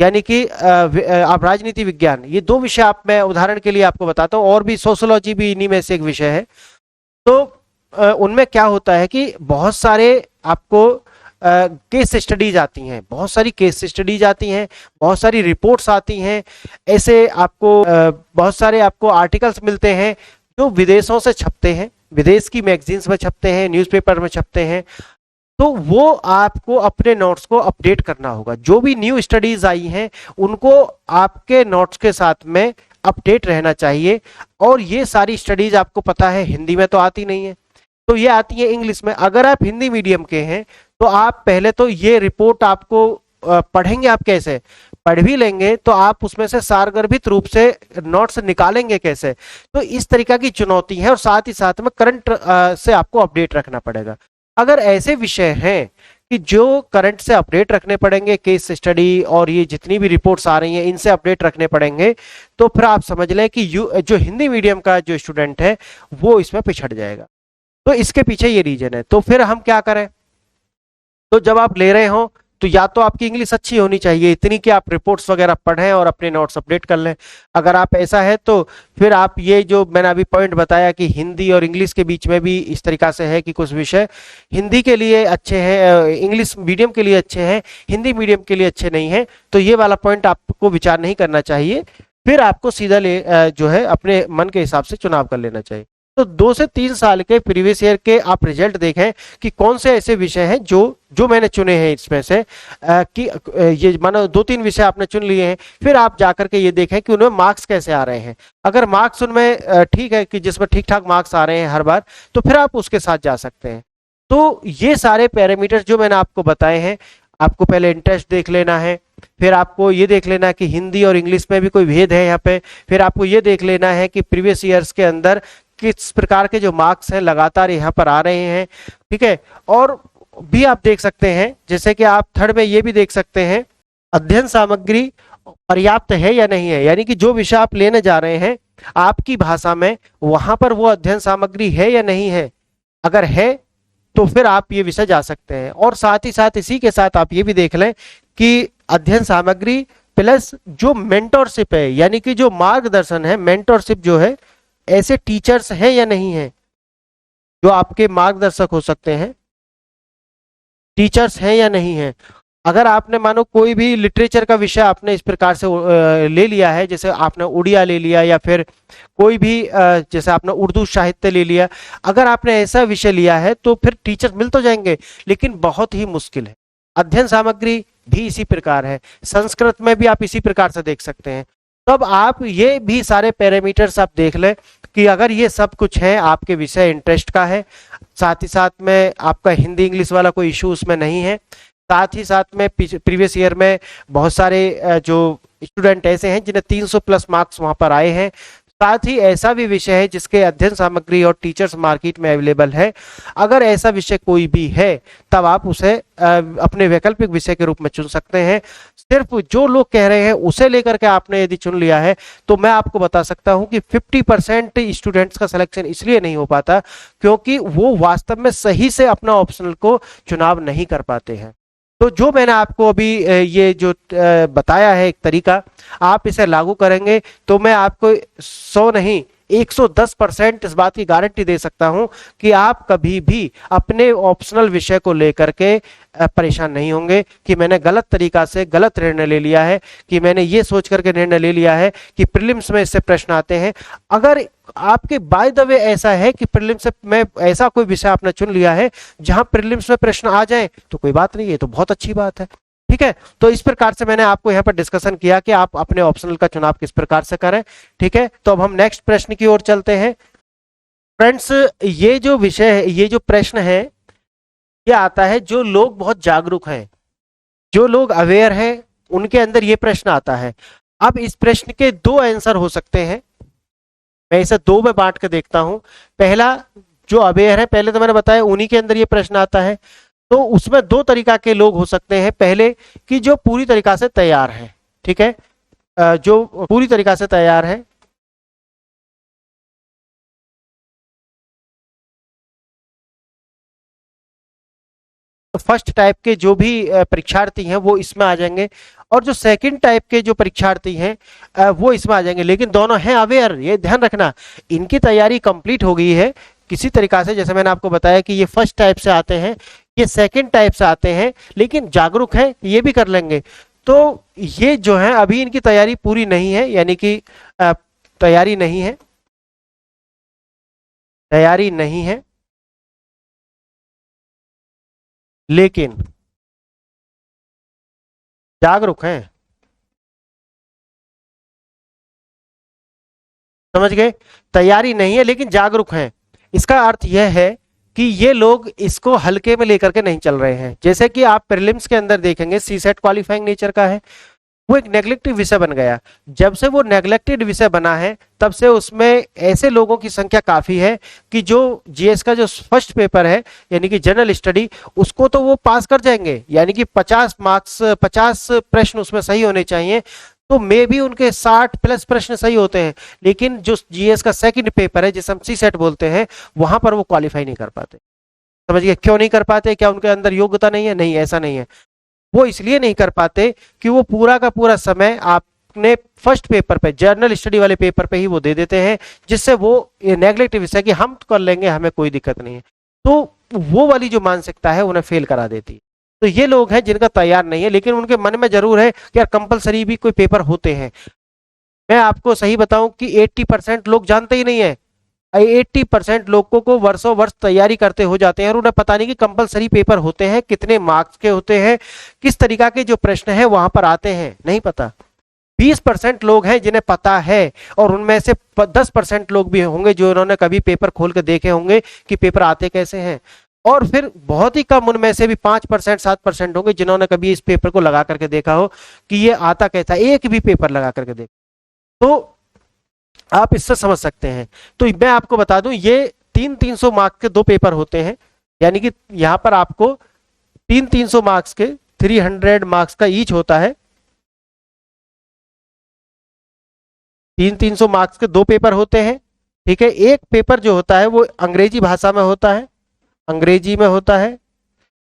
यानी कि आप राजनीति विज्ञान, ये 2 विषय आप, मैं उदाहरण के लिए आपको बताता हूँ, और भी सोशोलॉजी भी इन्हीं में से एक विषय है। तो उनमें क्या होता है कि बहुत सारे आपको केस स्टडीज आती हैं, बहुत सारी केस स्टडीज आती हैं, बहुत सारी रिपोर्ट्स आती हैं, ऐसे आपको बहुत सारे आपको आर्टिकल्स मिलते हैं जो विदेशों से छपते हैं, विदेश की मैगजीन्स में छपते हैं, न्यूज़पेपर में छपते हैं। तो वो आपको अपने नोट्स को अपडेट करना होगा। जो भी न्यू स्टडीज आई हैं उनको आपके नोट्स के साथ में अपडेट रहना चाहिए। और ये सारी स्टडीज आपको पता है हिंदी में तो आती नहीं है, तो ये आती है इंग्लिश में। अगर आप हिंदी मीडियम के हैं तो आप पहले तो ये रिपोर्ट आपको पढ़ेंगे, आप कैसे पढ़ भी लेंगे तो आप उसमें से सारगर्भित रूप से नोट्स निकालेंगे कैसे। तो इस तरीका की चुनौती है, और साथ ही साथ में करंट से आपको अपडेट रखना पड़ेगा। अगर ऐसे विषय हैं कि जो करंट से अपडेट रखने पड़ेंगे, केस स्टडी और ये जितनी भी रिपोर्ट्स आ रही हैं इनसे अपडेट रखने पड़ेंगे, तो फिर आप समझ लें कि जो हिंदी मीडियम का जो स्टूडेंट है वो इसमें पिछड़ जाएगा। तो इसके पीछे ये रीजन है। तो फिर हम क्या करें, तो जब आप ले रहे हो तो या तो आपकी इंग्लिश अच्छी होनी चाहिए इतनी कि आप रिपोर्ट्स वगैरह पढ़ें और अपने नोट्स अपडेट कर लें। अगर आप ऐसा है तो फिर आप ये जो मैंने अभी पॉइंट बताया कि हिंदी और इंग्लिश के बीच में भी इस तरीका से है कि कुछ विषय हिंदी के लिए अच्छे हैं, इंग्लिश मीडियम के लिए अच्छे हैं, हिंदी मीडियम के लिए अच्छे नहीं हैं, तो ये वाला पॉइंट आपको विचार नहीं करना चाहिए। फिर आपको सीधा जो है अपने मन के हिसाब से चुनाव कर लेना चाहिए। तो 2 से 3 साल के प्रीवियस ईयर के आप रिजल्ट देखें कि कौन से ऐसे विषय हैं जो जो मैंने चुने हैं इसमें से कि ये मानो 2-3 विषय आपने चुन लिए हैं, फिर आप जाकर के ये देखें कि उनमें मार्क्स कैसे आ रहे हैं। अगर मार्क्स उनमें ठीक है कि जिसमें ठीक ठाक मार्क्स आ रहे हैं हर बार, तो फिर आप उसके साथ जा सकते हैं। तो ये सारे पैरामीटर्स जो मैंने आपको बताए हैं, आपको पहले इंटरेस्ट देख लेना है, फिर आपको ये देख लेना है कि हिंदी और इंग्लिश में भी कोई भेद है यहाँ पे, फिर आपको ये देख लेना है कि प्रीवियस ईयर्स के अंदर किस प्रकार के जो मार्क्स हैं लगातार यहाँ पर आ रहे हैं, ठीक है। और भी आप देख सकते हैं, जैसे कि आप थर्ड में ये भी देख सकते हैं अध्ययन सामग्री पर्याप्त है या नहीं है, यानी कि जो विषय आप लेने जा रहे हैं आपकी भाषा में वहां पर वो अध्ययन सामग्री है या नहीं है। अगर है तो फिर आप ये विषय जा सकते हैं। और साथ ही साथ इसी के साथ आप ये भी देख लें कि अध्ययन सामग्री प्लस जो मेंटोरशिप है, यानी कि जो मार्गदर्शन है, मेंटोरशिप जो है, ऐसे टीचर्स हैं या नहीं है जो आपके मार्गदर्शक हो सकते हैं, टीचर्स हैं या नहीं है। अगर आपने मानो कोई भी लिटरेचर का विषय आपने इस प्रकार से ले लिया है, जैसे आपने उड़िया ले लिया या फिर कोई भी जैसे आपने उर्दू साहित्य ले लिया, अगर आपने ऐसा विषय लिया है तो फिर टीचर मिल तो जाएंगे लेकिन बहुत ही मुश्किल है। अध्ययन सामग्री भी इसी प्रकार है, संस्कृत में भी आप इसी प्रकार से देख सकते हैं। तब आप ये भी सारे पैरामीटर्स आप देख लें कि अगर ये सब कुछ है, आपके विषय इंटरेस्ट का है, साथ ही साथ में आपका हिंदी इंग्लिश वाला कोई इशू उसमें नहीं है, साथ ही साथ में प्रीवियस ईयर में बहुत सारे जो स्टूडेंट ऐसे हैं जिन्हें 300 प्लस मार्क्स वहां पर आए हैं, साथ ही ऐसा भी विषय है जिसके अध्ययन सामग्री और टीचर्स मार्केट में अवेलेबल है। अगर ऐसा विषय कोई भी है तब आप उसे अपने वैकल्पिक विषय के रूप में चुन सकते हैं। सिर्फ जो लोग कह रहे हैं उसे लेकर के आपने यदि चुन लिया है तो मैं आपको बता सकता हूं कि 50% स्टूडेंट्स का सिलेक्शन इसलिए नहीं हो पाता क्योंकि वो वास्तव में सही से अपना ऑप्शनल को चुनाव नहीं कर पाते हैं। तो जो मैंने आपको अभी ये जो बताया है एक तरीका, आप इसे लागू करेंगे तो मैं आपको 100 नहीं 110% इस बात की गारंटी दे सकता हूं कि आप कभी भी अपने ऑप्शनल विषय को लेकर के परेशान नहीं होंगे कि मैंने गलत तरीका से गलत निर्णय ले लिया है, कि मैंने ये सोच करके निर्णय ले लिया है कि प्रीलिम्स में इससे प्रश्न आते हैं। अगर आपके बाय द वे ऐसा है कि प्रीलिम्स में ऐसा कोई विषय आपने चुन लिया है जहां प्रीलिम्स में प्रश्न आ जाए तो कोई बात नहीं, ये तो बहुत अच्छी बात है, ठीक है। तो इस प्रकार से मैंने आपको यहाँ पर डिस्कशन किया कि आप अपने ऑप्शनल का चुनाव किस प्रकार से करें, ठीक है। तो अब हम नेक्स्ट प्रश्न की ओर चलते हैं। फ्रेंड्स, ये जो विषय है, ये जो प्रश्न है, ये आता है जो लोग बहुत जागरूक हैं, जो लोग अवेयर हैं, उनके अंदर ये प्रश्न आता है। अब इस प्रश्न के 2 आंसर हो सकते हैं, मैं इसे 2 में बांट के देखता हूं। पहला, जो अवेयर है, पहले तो मैंने बताया उन्हीं के अंदर ये प्रश्न आता है। तो उसमें 2 तरीका के लोग हो सकते हैं। पहले कि जो पूरी तरीका से तैयार है, ठीक है, जो पूरी तरीका से तैयार है, फर्स्ट टाइप के जो भी परीक्षार्थी हैं वो इसमें आ जाएंगे, और जो सेकंड टाइप के जो परीक्षार्थी हैं वो इसमें आ जाएंगे। लेकिन दोनों हैं अवेयर, ये ध्यान रखना, इनकी तैयारी कंप्लीट हो गई है किसी तरीका से। जैसे मैंने आपको बताया कि ये फर्स्ट टाइप से आते हैं, ये सेकंड टाइप से आते हैं, लेकिन जागरूक हैं, ये भी कर लेंगे। तो ये जो है अभी इनकी तैयारी पूरी नहीं है, यानी कि तैयारी नहीं है, तैयारी नहीं है, लेकिन जागरूक हैं। समझ गए? तैयारी नहीं है लेकिन जागरूक हैं। इसका अर्थ यह है कि ये लोग इसको हल्के में लेकर के नहीं चल रहे हैं। जैसे कि आप प्रीलिम्स के अंदर देखेंगे, सीसेट क्वालिफाइंग नेचर का है, वो एक नेग्लेक्टेड विषय बन गया। जब से वो नेग्लेक्टेड विषय बना है तब से उसमें ऐसे लोगों की संख्या काफी है कि जो जीएस का जो फर्स्ट पेपर है यानी कि जनरल स्टडी, उसको तो वो पास कर जाएंगे, यानी कि 50 मार्क्स 50 प्रश्न उसमें सही होने चाहिए, तो मे भी उनके 60 प्लस प्रश्न सही होते हैं, लेकिन जो जीएस का सेकंड पेपर है जिसे हम सी सेट बोलते हैं, वहां पर वो क्वालिफाई नहीं कर पाते। समझिए क्यों नहीं कर पाते? क्या उनके अंदर योग्यता नहीं है? नहीं, ऐसा नहीं है। वो इसलिए नहीं कर पाते कि वो पूरा का पूरा समय आपने फर्स्ट पेपर पे, जर्नल स्टडी वाले पेपर पे ही वो दे देते हैं, जिससे वो नेगलेक्टिव विषय कि हम तो कर लेंगे, हमें कोई दिक्कत नहीं है। तो वो वाली जो मानसिकता है उन्हें फेल करा देती है। तो ये लोग हैं जिनका तैयार नहीं है, लेकिन उनके मन में जरूर है कि यार कंपलसरी भी कोई पेपर होते हैं। मैं आपको सही बताऊं कि 80% लोग जानते ही नहीं है। 80% लोगों को वर्षों वर्ष तैयारी करते हो जाते हैं और उन्हें पता नहीं कि कंपलसरी पेपर होते हैं, कितने मार्क्स के होते हैं, किस तरीका के जो प्रश्न है वहां पर आते हैं, नहीं पता। 20% लोग हैं जिन्हें पता है, और उनमें से 10% लोग भी होंगे जो उन्होंने कभी पेपर खोल के देखे होंगे कि पेपर आते कैसे हैं। और फिर बहुत ही कम उनमें से भी 5% 7% होंगे जिन्होंने कभी इस पेपर को लगा करके देखा हो कि ये आता कैसा, एक भी पेपर लगा करके देखा। तो आप इससे समझ सकते हैं। तो मैं आपको बता दूं, ये 300 मार्क्स के दो पेपर होते हैं, यानी कि यहां पर आपको 300 मार्क्स के 300 मार्क्स का ईच होता है। 300 मार्क्स के दो पेपर होते हैं, ठीक है। एक पेपर जो होता है वो अंग्रेजी भाषा में होता है, अंग्रेजी में होता है,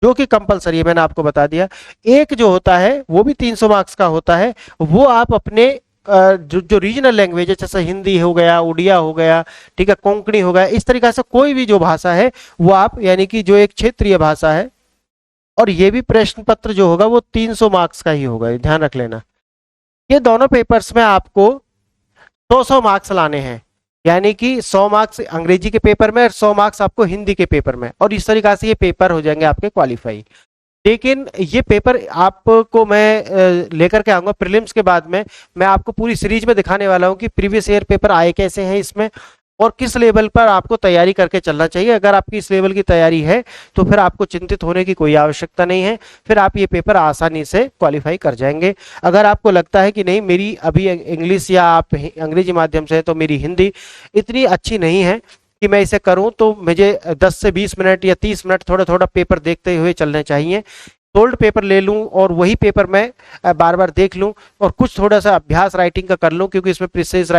जो कि कंपलसरी है, मैंने आपको बता दिया। एक जो होता है वो भी 300 मार्क्स का होता है, वो आप अपने जो रीजनल लैंग्वेज है, जैसे हिंदी हो गया, उड़िया हो गया, ठीक है, कोंकणी हो गया, इस तरीके से कोई भी जो भाषा है वो आप, यानी कि जो एक क्षेत्रीय भाषा है। और ये भी प्रश्न पत्र जो होगा वो 300 मार्क्स का ही होगा, ध्यान रख लेना। ये दोनों पेपर्स में आपको 100 मार्क्स लाने हैं, यानी कि 100 मार्क्स अंग्रेजी के पेपर में और 100 मार्क्स आपको हिंदी के पेपर में, और इस तरीके से ये पेपर हो जाएंगे आपके क्वालिफाई। लेकिन ये पेपर आपको मैं लेकर के आऊंगा प्रीलिम्स के बाद में। मैं आपको पूरी सीरीज में दिखाने वाला हूं कि प्रीवियस ईयर पेपर आए कैसे हैं इसमें, और किस लेवल पर आपको तैयारी करके चलना चाहिए। अगर आपकी इस लेवल की तैयारी है तो फिर आपको चिंतित होने की कोई आवश्यकता नहीं है, फिर आप ये पेपर आसानी से क्वालिफाई कर जाएंगे। अगर आपको लगता है कि नहीं मेरी अभी इंग्लिश या आप अंग्रेजी माध्यम से है तो मेरी हिंदी इतनी अच्छी नहीं है कि मैं इसे करूं, तो मुझे 10 से 20 मिनट या 30 मिनट थोड़ा थोड़ा पेपर देखते हुए चलने चाहिए। सोल्ड पेपर ले लूं और वही पेपर मैं बार बार देख लूं, और कुछ थोड़ा सा अभ्यास राइटिंग का कर लूं, क्योंकि इसमें प्रेसिज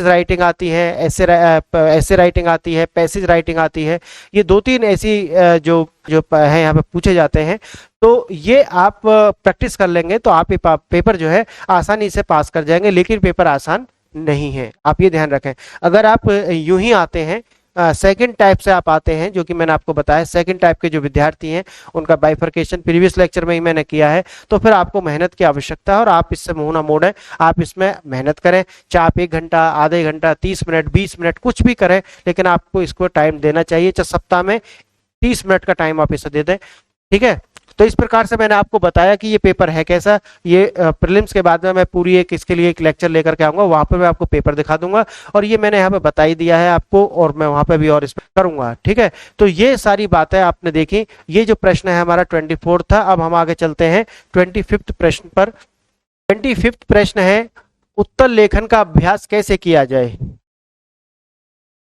राइटिंग आती है, ऐसे राइटिंग आती है, पैसेज राइटिंग आती है। ये दो तीन ऐसी जो जो है यहाँ पे पूछे जाते हैं। तो ये आप प्रैक्टिस कर लेंगे तो आप ये पेपर जो है आसानी से पास कर जाएंगे, लेकिन पेपर आसान नहीं है, आप ये ध्यान रखें। अगर आप यूं ही आते हैं, सेकंड टाइप से आप आते हैं, जो कि मैंने आपको बताया, सेकंड टाइप के जो विद्यार्थी हैं उनका बाइफरकेशन प्रीवियस लेक्चर में ही मैंने किया है, तो फिर आपको मेहनत की आवश्यकता है और आप इससे मुंह ना मोड़ें। आप इसमें मेहनत करें, चाहे आप 1 घंटा, आधे घंटा, 30 मिनट, 20 मिनट कुछ भी करें, लेकिन आपको इसको टाइम देना चाहिए। चाहे सप्ताह में 30 मिनट का टाइम आप इसे दे दें, ठीक है। तो इस प्रकार से मैंने आपको बताया कि ये पेपर है कैसा। ये प्रीलिम्स के बाद में मैं पूरी एक इसके लिए एक लेक्चर लेकर के आऊंगा, वहां पर मैं आपको पेपर दिखा दूंगा, और ये मैंने यहाँ पे बता ही दिया है आपको, और मैं वहां पे भी और इस पर करूंगा, ठीक है। तो ये सारी बातें आपने देखी। ये जो प्रश्न है हमारा 24 था। अब हम आगे चलते हैं 25th प्रश्न पर। 25th प्रश्न है, उत्तर लेखन का अभ्यास कैसे किया जाए।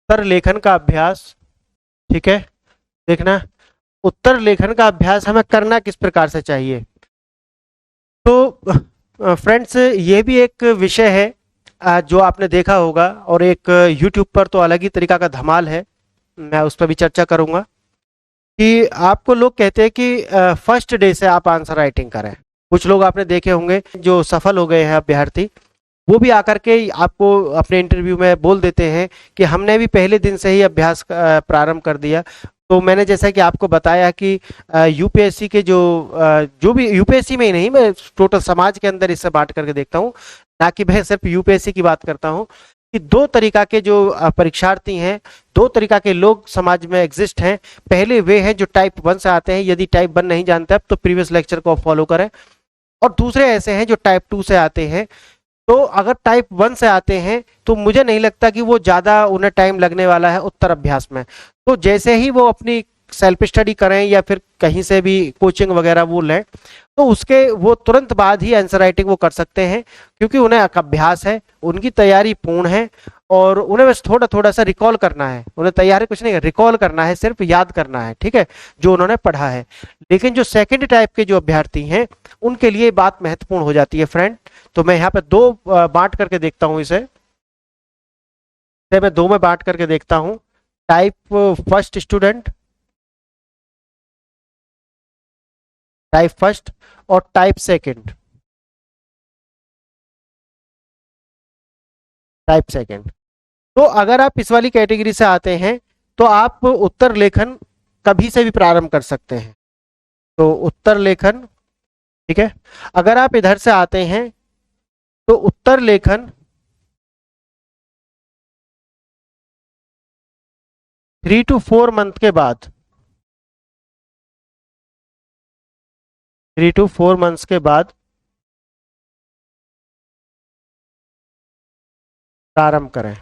उत्तर लेखन का अभ्यास, ठीक है, देखना उत्तर लेखन का अभ्यास हमें करना किस प्रकार से चाहिए। तो फ्रेंड्स, ये भी एक विषय है जो आपने देखा होगा, और एक यूट्यूब पर तो अलग ही तरीका का धमाल है, मैं उस पर भी चर्चा करूंगा। कि आपको लोग कहते हैं कि फर्स्ट डे से आप आंसर राइटिंग करें। कुछ लोग आपने देखे होंगे जो सफल हो गए हैं अभ्यर्थी, वो भी आकर के आपको अपने इंटरव्यू में बोल देते हैं कि हमने भी पहले दिन से ही अभ्यास प्रारंभ कर दिया। तो मैंने जैसा कि आपको बताया कि यूपीएससी के जो भी यूपीएससी में ही नहीं, मैं टोटल समाज के अंदर इससे बांट करके देखता हूँ, ना कि मैं सिर्फ यूपीएससी की बात करता हूँ, कि दो तरीका के जो परीक्षार्थी हैं, दो तरीका के लोग समाज में एग्जिस्ट हैं। पहले वे हैं जो टाइप 1 से आते हैं, यदि टाइप 1 नहीं जानते अब तो प्रीवियस लेक्चर को फॉलो करें। और दूसरे ऐसे हैं जो टाइप 2 से आते हैं। तो अगर टाइप 1 से आते हैं तो मुझे नहीं लगता कि वो ज़्यादा उन्हें टाइम लगने वाला है उत्तर अभ्यास में। तो जैसे ही वो अपनी सेल्फ स्टडी करें या फिर कहीं से भी कोचिंग वगैरह वो लें, तो उसके वो तुरंत बाद ही आंसर राइटिंग वो कर सकते हैं, क्योंकि उन्हें अभ्यास है, उनकी तैयारी पूर्ण है, और उन्हें बस थोड़ा थोड़ा सा रिकॉल करना है। उन्हें तैयारी कुछ नहीं, रिकॉल करना है, सिर्फ याद करना है, ठीक है, जो उन्होंने पढ़ा है। लेकिन जो सेकेंड टाइप के जो अभ्यर्थी हैं उनके लिए बात महत्वपूर्ण हो जाती है फ्रेंड। तो मैं यहाँ पे दो बांट करके देखता हूँ इसे मैं दो में बांट करके देखता हूँ। Type first student, type first और टाइप सेकंड। Type second. तो अगर आप इस वाली कैटेगरी से आते हैं तो आप उत्तर लेखन कभी से भी प्रारंभ कर सकते हैं। तो उत्तर लेखन, ठीक है। अगर आप इधर से आते हैं तो उत्तर लेखन 3 to 4 मंथ के बाद, 3 to 4 मंथ्स के बाद प्रारंभ करें,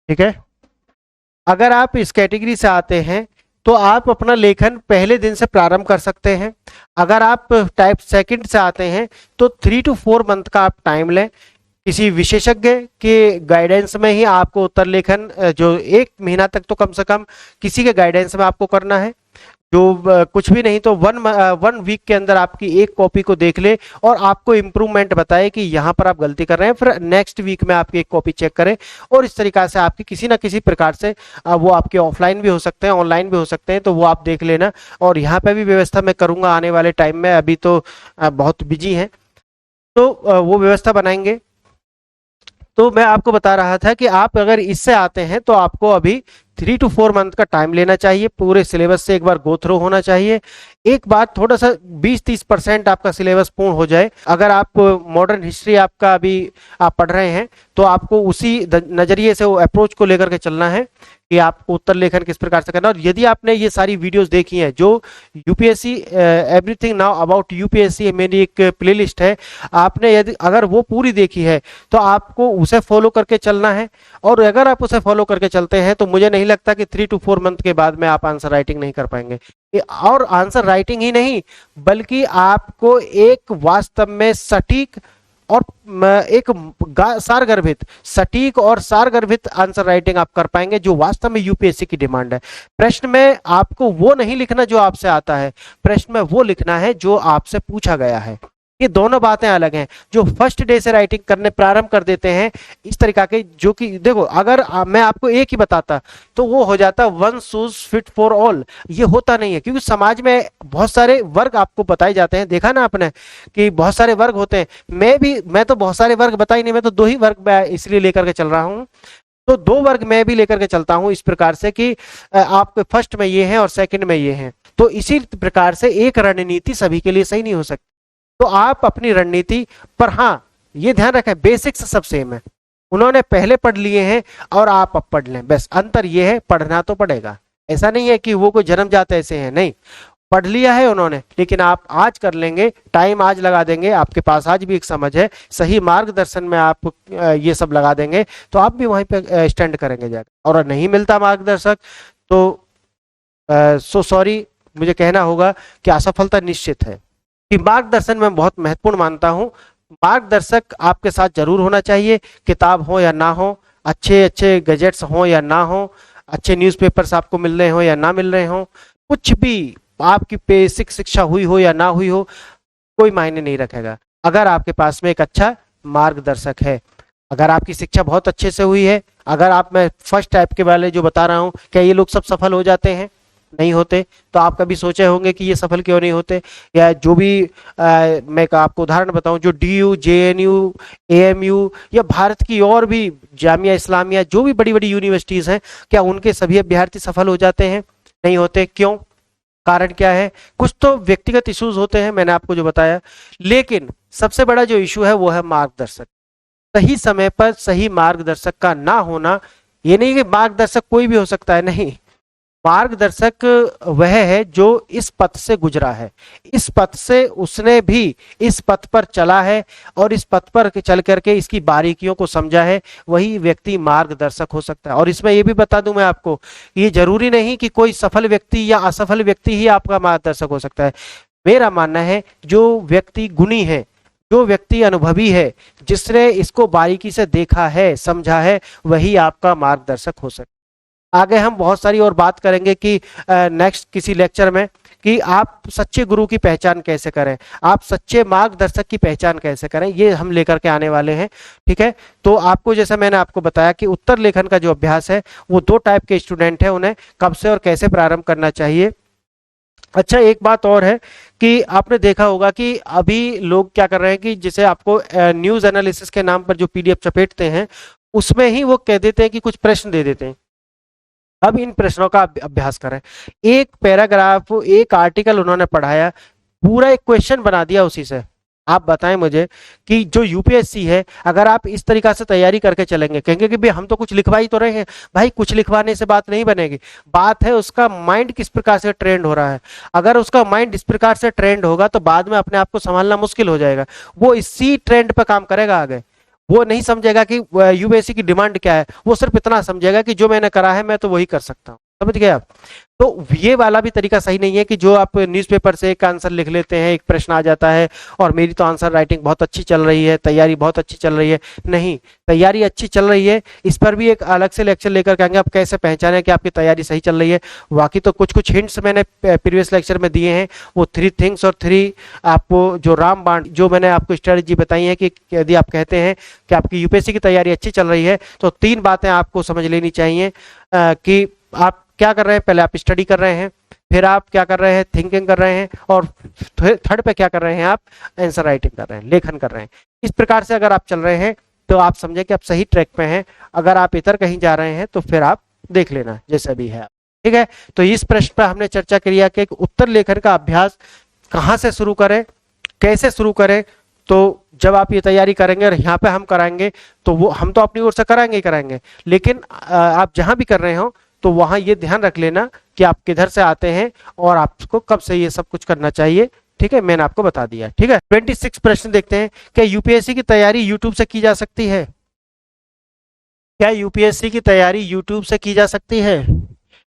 ठीक है। अगर आप इस कैटेगरी से आते हैं तो आप अपना लेखन पहले दिन से प्रारंभ कर सकते हैं। अगर आप टाइप सेकंड से आते हैं तो 3 to 4 मंथ का आप टाइम लें। किसी विशेषज्ञ के गाइडेंस में ही आपको उत्तर लेखन जो 1 महीना तक तो कम से कम किसी के गाइडेंस में आपको करना है। जो कुछ भी नहीं तो 1 वीक के अंदर आपकी एक कॉपी को देख ले और आपको इम्प्रूवमेंट बताए कि यहाँ पर आप गलती कर रहे हैं, फिर नेक्स्ट वीक में आपकी एक कॉपी चेक करें और इस तरीका से आपकी किसी ना किसी प्रकार से वो आपके ऑफलाइन भी हो सकते हैं, ऑनलाइन भी हो सकते हैं, तो वो आप देख लेना। और यहाँ पे भी व्यवस्था मैं करूँगा आने वाले टाइम में, अभी तो बहुत बिजी हैं, तो वो व्यवस्था बनाएंगे। तो मैं आपको बता रहा था कि आप अगर इससे आते हैं तो आपको अभी 3 to 4 मंथ का टाइम लेना चाहिए, पूरे सिलेबस से एक बार गो थ्रू होना चाहिए। एक बात, थोड़ा सा 20-30% आपका सिलेबस पूर्ण हो जाए। अगर आप मॉडर्न हिस्ट्री आपका अभी आप पढ़ रहे हैं तो आपको उसी नजरिए से वो अप्रोच को लेकर के चलना है कि आपको उत्तर लेखन किस प्रकार से करना। और यदि आपने ये सारी वीडियोस देखी हैं जो UPSC everything now about UPSC मेरी एक प्लेलिस्ट है, आपने यदि अगर वो पूरी देखी है तो आपको उसे फॉलो करके चलना है। और अगर आप उसे फॉलो करके चलते हैं तो मुझे नहीं लगता कि 3 to 4 मंथ के बाद में आप आंसर राइटिंग नहीं कर पाएंगे। और आंसर राइटिंग ही नहीं बल्कि आपको एक वास्तव में सटीक और एक सारगर्भित, सटीक और सारगर्भित आंसर राइटिंग आप कर पाएंगे जो वास्तव में यूपीएससी की डिमांड है। प्रश्न में आपको वो नहीं लिखना जो आपसे आता है, प्रश्न में वो लिखना है जो आपसे पूछा गया है। ये दोनों बातें अलग हैं। जो फर्स्ट डे से राइटिंग करने प्रारंभ कर देते हैं इस तरीका के, जो कि देखो अगर मैं आपको एक ही बताता तो वो हो जाता one shoes fit for all. ये होता नहीं है क्योंकि समाज में बहुत सारे वर्ग आपको बताए जाते हैं। देखा ना आपने कि बहुत सारे वर्ग होते हैं। मैं तो बहुत सारे वर्ग बता ही नहीं, मैं तो 2 ही वर्ग इसलिए लेकर के चल रहा हूँ। तो 2 वर्ग मैं भी लेकर के चलता हूं इस प्रकार से कि आप फर्स्ट में ये हैं और सेकंड में ये हैं। तो इसी प्रकार से एक रणनीति सभी के लिए सही नहीं हो सकती। तो आप अपनी रणनीति पर, हाँ ये ध्यान रखें बेसिक्स सब सेम है, उन्होंने पहले पढ़ लिए हैं और आप अब पढ़ लें, बस अंतर ये है पढ़ना तो पड़ेगा। ऐसा नहीं है कि वो कोई जन्मजात ऐसे हैं, नहीं, पढ़ लिया है उन्होंने, लेकिन आप आज कर लेंगे, टाइम आज लगा देंगे, आपके पास आज भी एक समझ है, सही मार्गदर्शन में आप ये सब लगा देंगे तो आप भी वहीं पे स्टैंड करेंगे जाकर। और नहीं मिलता मार्गदर्शक तो सो सॉरी, मुझे कहना होगा कि असफलता निश्चित है। कि मार्गदर्शन मैं बहुत महत्वपूर्ण मानता हूं। मार्गदर्शक आपके साथ जरूर होना चाहिए, किताब हो या ना हो, अच्छे अच्छे गैजेट्स हो या ना हो, अच्छे न्यूज़पेपर्स आपको मिल रहे हो या ना मिल रहे हो, कुछ भी आपकी बेसिक शिक्षा हुई हो या ना हुई हो, कोई मायने नहीं रखेगा अगर आपके पास में एक अच्छा मार्गदर्शक है। अगर आपकी शिक्षा बहुत अच्छे से हुई है, अगर आप, मैं फर्स्ट टाइप के वाले जो बता रहा हूँ, क्या ये लोग सब सफल हो जाते हैं? नहीं होते। तो आप कभी सोचे होंगे कि ये सफल क्यों नहीं होते? या जो भी मैं आपको उदाहरण बताऊं, जो डीयू, जेएनयू, एएमयू या भारत की और भी जामिया इस्लामिया जो भी बड़ी बड़ी यूनिवर्सिटीज हैं, क्या उनके सभी अभ्यर्थी सफल हो जाते हैं? नहीं होते। क्यों? कारण क्या है? कुछ तो व्यक्तिगत इश्यूज होते हैं, मैंने आपको जो बताया, लेकिन सबसे बड़ा जो इशू है वो है मार्गदर्शक। सही समय पर सही मार्गदर्शक का ना होना, ये नहीं कि मार्गदर्शक कोई भी हो सकता है, नहीं, मार्गदर्शक वह है जो इस पथ से गुजरा है, इस पथ से उसने भी इस पथ पर चला है और इस पथ पर चल करके इसकी बारीकियों को समझा है, वही व्यक्ति मार्गदर्शक हो सकता है। और इसमें यह भी बता दूं मैं आपको, ये जरूरी नहीं कि कोई सफल व्यक्ति या असफल व्यक्ति ही आपका मार्गदर्शक हो सकता है। मेरा मानना है जो व्यक्ति गुणी है, जो व्यक्ति अनुभवी है, जिसने इसको बारीकी से देखा है, समझा है, वही आपका मार्गदर्शक हो सकता है। आगे हम बहुत सारी और बात करेंगे कि नेक्स्ट किसी लेक्चर में कि आप सच्चे गुरु की पहचान कैसे करें, आप सच्चे मार्गदर्शक की पहचान कैसे करें, ये हम लेकर के आने वाले हैं। ठीक है, तो आपको जैसा मैंने आपको बताया कि उत्तर लेखन का जो अभ्यास है वो 2 टाइप के स्टूडेंट हैं, उन्हें कब से और कैसे प्रारंभ करना चाहिए। अच्छा, एक बात और है कि आपने देखा होगा कि अभी लोग क्या कर रहे हैं कि जैसे आपको न्यूज़ एनालिसिस के नाम पर जो पीडीएफ चपेटते हैं, उसमें ही वो कह देते हैं कि कुछ प्रश्न दे देते हैं। अब इन प्रश्नों का अभ्यास करें। एक पैराग्राफ, एक आर्टिकल उन्होंने पढ़ाया, पूरा एक क्वेश्चन बना दिया उसी से। आप बताएं मुझे कि जो यूपीएससी है, अगर आप इस तरीका से तैयारी करके चलेंगे, कहेंगे कि भाई हम तो कुछ लिखवा ही तो रहे हैं। भाई कुछ लिखवाने से बात नहीं बनेगी, बात है उसका माइंड किस प्रकार से ट्रेंड हो रहा है। अगर उसका माइंड इस प्रकार से ट्रेंड होगा तो बाद में अपने आप को संभालना मुश्किल हो जाएगा। वो इसी ट्रेंड पर काम करेगा आगे। वो नहीं समझेगा कि यूपीएससी की डिमांड क्या है, वो सिर्फ इतना समझेगा कि जो मैंने करा है मैं तो वही कर सकता हूँ। समझ गए आप? तो ये वाला भी तरीका सही नहीं है कि जो आप न्यूज़पेपर से एक आंसर लिख लेते हैं, एक प्रश्न आ जाता है और मेरी तो आंसर राइटिंग बहुत अच्छी चल रही है, तैयारी बहुत अच्छी चल रही है। नहीं, तैयारी अच्छी चल रही है, इस पर भी एक अलग से लेक्चर लेकर कहेंगे आप कैसे पहचाने कि आपकी तैयारी सही चल रही है। बाकी तो कुछ कुछ हिंट्स मैंने प्रीवियस लेक्चर में दिए हैं, वो 3 थिंग्स और 3 आपको जो रामबाण जो मैंने आपको स्ट्रेटजी बताई है कि यदि आप कहते हैं कि आपकी यूपीएससी की तैयारी अच्छी चल रही है तो 3 बातें आपको समझ लेनी चाहिए कि आप क्या कर रहे हैं। पहले आप स्टडी कर रहे हैं, फिर आप क्या कर रहे हैं, थिंकिंग कर रहे हैं, और थर्ड पे क्या कर रहे हैं, आप आंसर राइटिंग कर रहे हैं, लेखन कर रहे हैं। इस प्रकार से अगर आप चल रहे हैं तो आप समझे कि आप सही ट्रैक पे हैं। अगर आप इधर कहीं जा रहे हैं तो फिर आप देख लेना जैसा भी है। ठीक है, तो इस प्रश्न पर हमने चर्चा किया कि उत्तर लेखन का अभ्यास कहाँ से शुरू करें, कैसे शुरू करें। तो जब आप ये तैयारी करेंगे और यहाँ पे हम कराएंगे तो वो हम तो अपनी ओर से कराएंगे ही कराएंगे, लेकिन आप जहां भी कर रहे हो तो वहां ये ध्यान रख लेना कि आप किधर से आते हैं और आपको कब से ये सब कुछ करना चाहिए। ठीक है, मैंने आपको बता दिया। ठीक है, 26 प्रश्न देखते हैं। क्या यूपीएससी की तैयारी यूट्यूब से की जा सकती है? क्या यूपीएससी की तैयारी यूट्यूब से की जा सकती है?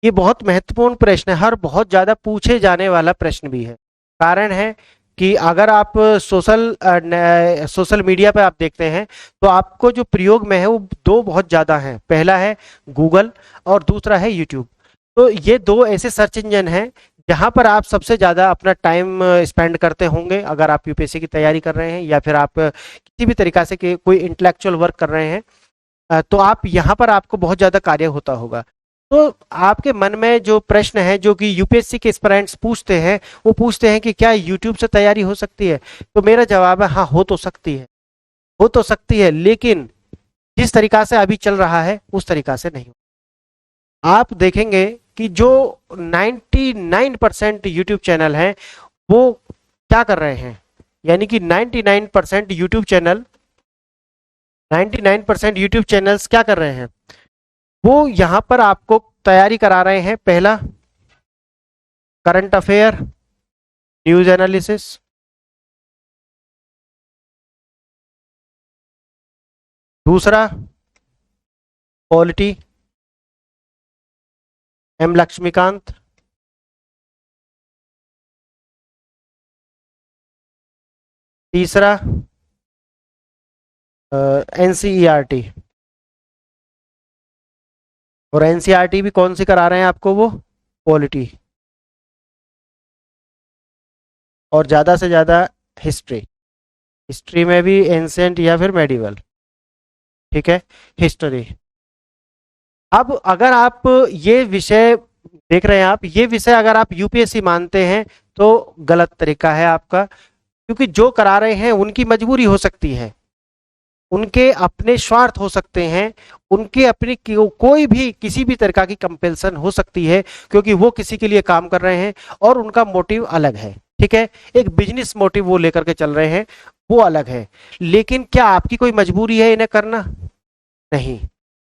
ये बहुत महत्वपूर्ण प्रश्न है, हर बहुत ज्यादा पूछे जाने वाला प्रश्न भी है। कारण है कि अगर आप सोशल मीडिया पे आप देखते हैं तो आपको जो प्रयोग में है वो 2 बहुत ज्यादा हैं। पहला है गूगल और दूसरा है यूट्यूब। तो ये 2 ऐसे सर्च इंजन हैं जहां पर आप सबसे ज्यादा अपना टाइम स्पेंड करते होंगे। अगर आप यूपीएससी की तैयारी कर रहे हैं या फिर आप किसी भी तरीका से कोई इंटेलेक्चुअल वर्क कर रहे हैं, तो आप यहाँ पर आपको बहुत ज्यादा कार्य होता होगा। तो आपके मन में जो प्रश्न है जो कि यूपीएससी के एस्पिरेंट्स पूछते हैं, वो पूछते हैं कि क्या यूट्यूब से तैयारी हो सकती है? तो मेरा जवाब है हाँ, हो तो सकती है, हो तो सकती है, लेकिन जिस तरीका से अभी चल रहा है उस तरीका से नहीं। आप देखेंगे कि जो 99% यूट्यूब चैनल हैं वो क्या कर रहे हैं, यानी कि 99% यूट्यूब चैनल 99% यूट्यूब चैनल्स क्या कर रहे हैं, वो यहां पर आपको तैयारी करा रहे हैं। पहला, करंट अफेयर, न्यूज एनालिसिस। दूसरा, पॉलिटी, एम लक्ष्मीकांत। तीसरा, एनसीईआरटी। और एनसीईआरटी भी कौन सी करा रहे हैं आपको, वो पॉलिटी, और ज्यादा से ज्यादा हिस्ट्री। हिस्ट्री में भी एंसेंट या फिर मेडिवल। ठीक है, हिस्ट्री। अब अगर आप ये विषय देख रहे हैं, आप ये विषय अगर आप यूपीएससी मानते हैं तो गलत तरीका है आपका, क्योंकि जो करा रहे हैं उनकी मजबूरी हो सकती है, उनके अपने स्वार्थ हो सकते हैं, उनके अपने कोई भी किसी भी तरह की कंपेल्सन हो सकती है, क्योंकि वो किसी के लिए काम कर रहे हैं और उनका मोटिव अलग है। ठीक है, एक बिजनेस मोटिव वो लेकर के चल रहे हैं, वो अलग है। लेकिन क्या आपकी कोई मजबूरी है इन्हें करना? नहीं,